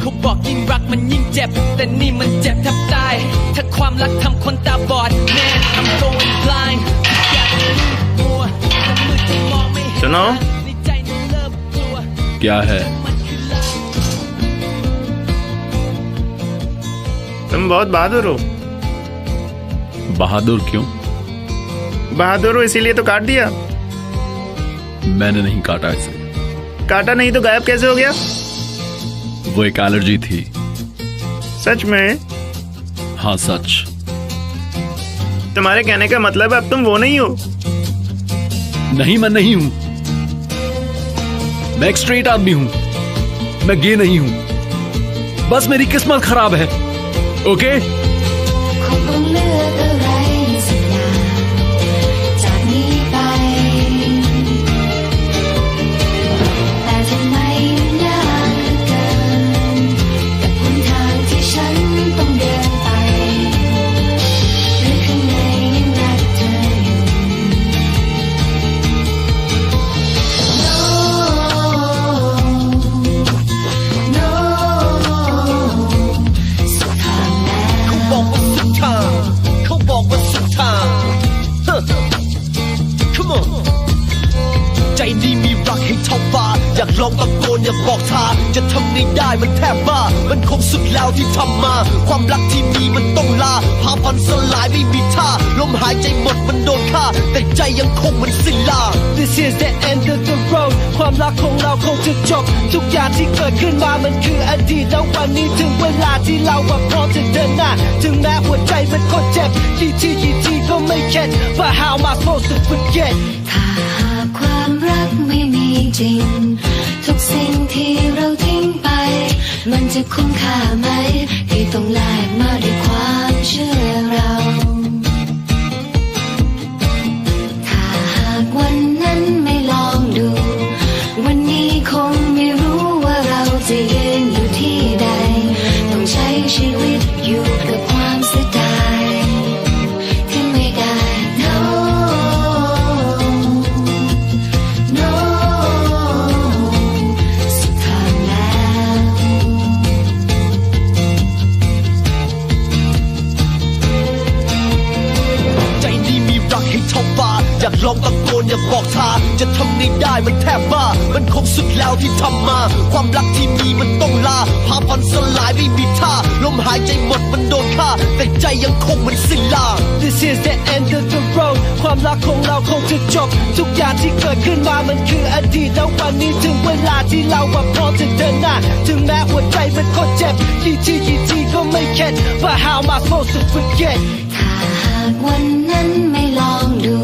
เขาบอกยิ่งรักมันยิ่งเจ็บแต่นี่มันเจ็บแทบตายถ้าความรักทำคนตาบอด Man I'm going blind อยากมืดมัวแต่มืดจนมองไม่เห็น सुनो ในใจนั้นเริ่มกลัว क्या है? तुम बहुत बहादुर हो। बहादुर क्यों? बहादुर हो इसीलिए तो काट दिया। मैंने नहीं काटा इसे। काटा नहीं तो गायब कैसे हो गया? वो एक एलर्जी थी। सच में? हाँ सच। तुम्हारे कहने का मतलब है अब तुम वो नहीं हो। नहीं, मैं नहीं हूं। मैं एक स्ट्रेट आदमी हूं। मैं गे नहीं हूं। बस मेरी किस्मत खराब है। Okay? คงต้องเลือกอะไรสักอย่างจากนี้ไปแต่ทำไมมันยากเหลือเกินกับหนทางที่ฉันต้องเดินไปหรือข้างในยังรักเธออยู่ No No สุดทางแล้ว เขาบอกว่าสุดทางเขาบอกว่าสุดทาง Come on ใจนี้มีรักให้เท่าฟ้าอยากลองตะโกนอยากบอกทางจะทำไงได้มันแทบบ้ามันคงสุดแล้วที่ทำมาความรักที่มีมันต้องลาพาพันสลายไม่มีท่าลมหายใจหมดมันโดนฆ่าแต่ใจยังคงมันสิ้นลาง This is the end of the road ความรักของเราคงจะจบทุกอย่างที่เกิดขึ้นมามันคืออดีตแล้ววันนี้ถึงเวลาที่เราพร้อมจะเดินหน้าถึงแม้หัวใจมันก็เจ็บกี่ทีก็ไม่เข็ด But how am I supposed to forget ถ้าหากความรักไม่มีจริงทุกสิ่งที่เราทิ้งไปมันจะคุ้มค่าไหมที่ต้องแลกมาด้วยความเชื่อเราถ้าหากวันนั้นไม่ลองดูวันนี้คงไม่รู้ว่าเราจะยืนอยู่ที่ใดต้องใช้ชีวิตอยู่กับความเสียดายที่ไม่ได้ No No สุดทางแล้ว ใจนี้มีรักให้เท่าฟ้าอยากลองตะโกนอยากบอกทางจะทำไงได้มันแทบบ้ามันคงสุดแล้วที่ทำมาความรักที่มีมันต้องลาพาพันสลายไม่มีท่าลมหายใจหมดมันโดนฆ่าแต่ใจยังคงมันสิ้นลาง This is the end of the road ความรักของเราคงจะจบทุกอย่างที่เกิดขึ้นมามันคืออดีตแล้ววันนี้ถึงเวลาที่เราพร้อมจะเดินหน้าถึงแม้หัวใจมันก็เจ็บกี่ทีก็ไม่เข็ด But how am I supposed to forget ถ้าหากวันนั้นไม่ลองดู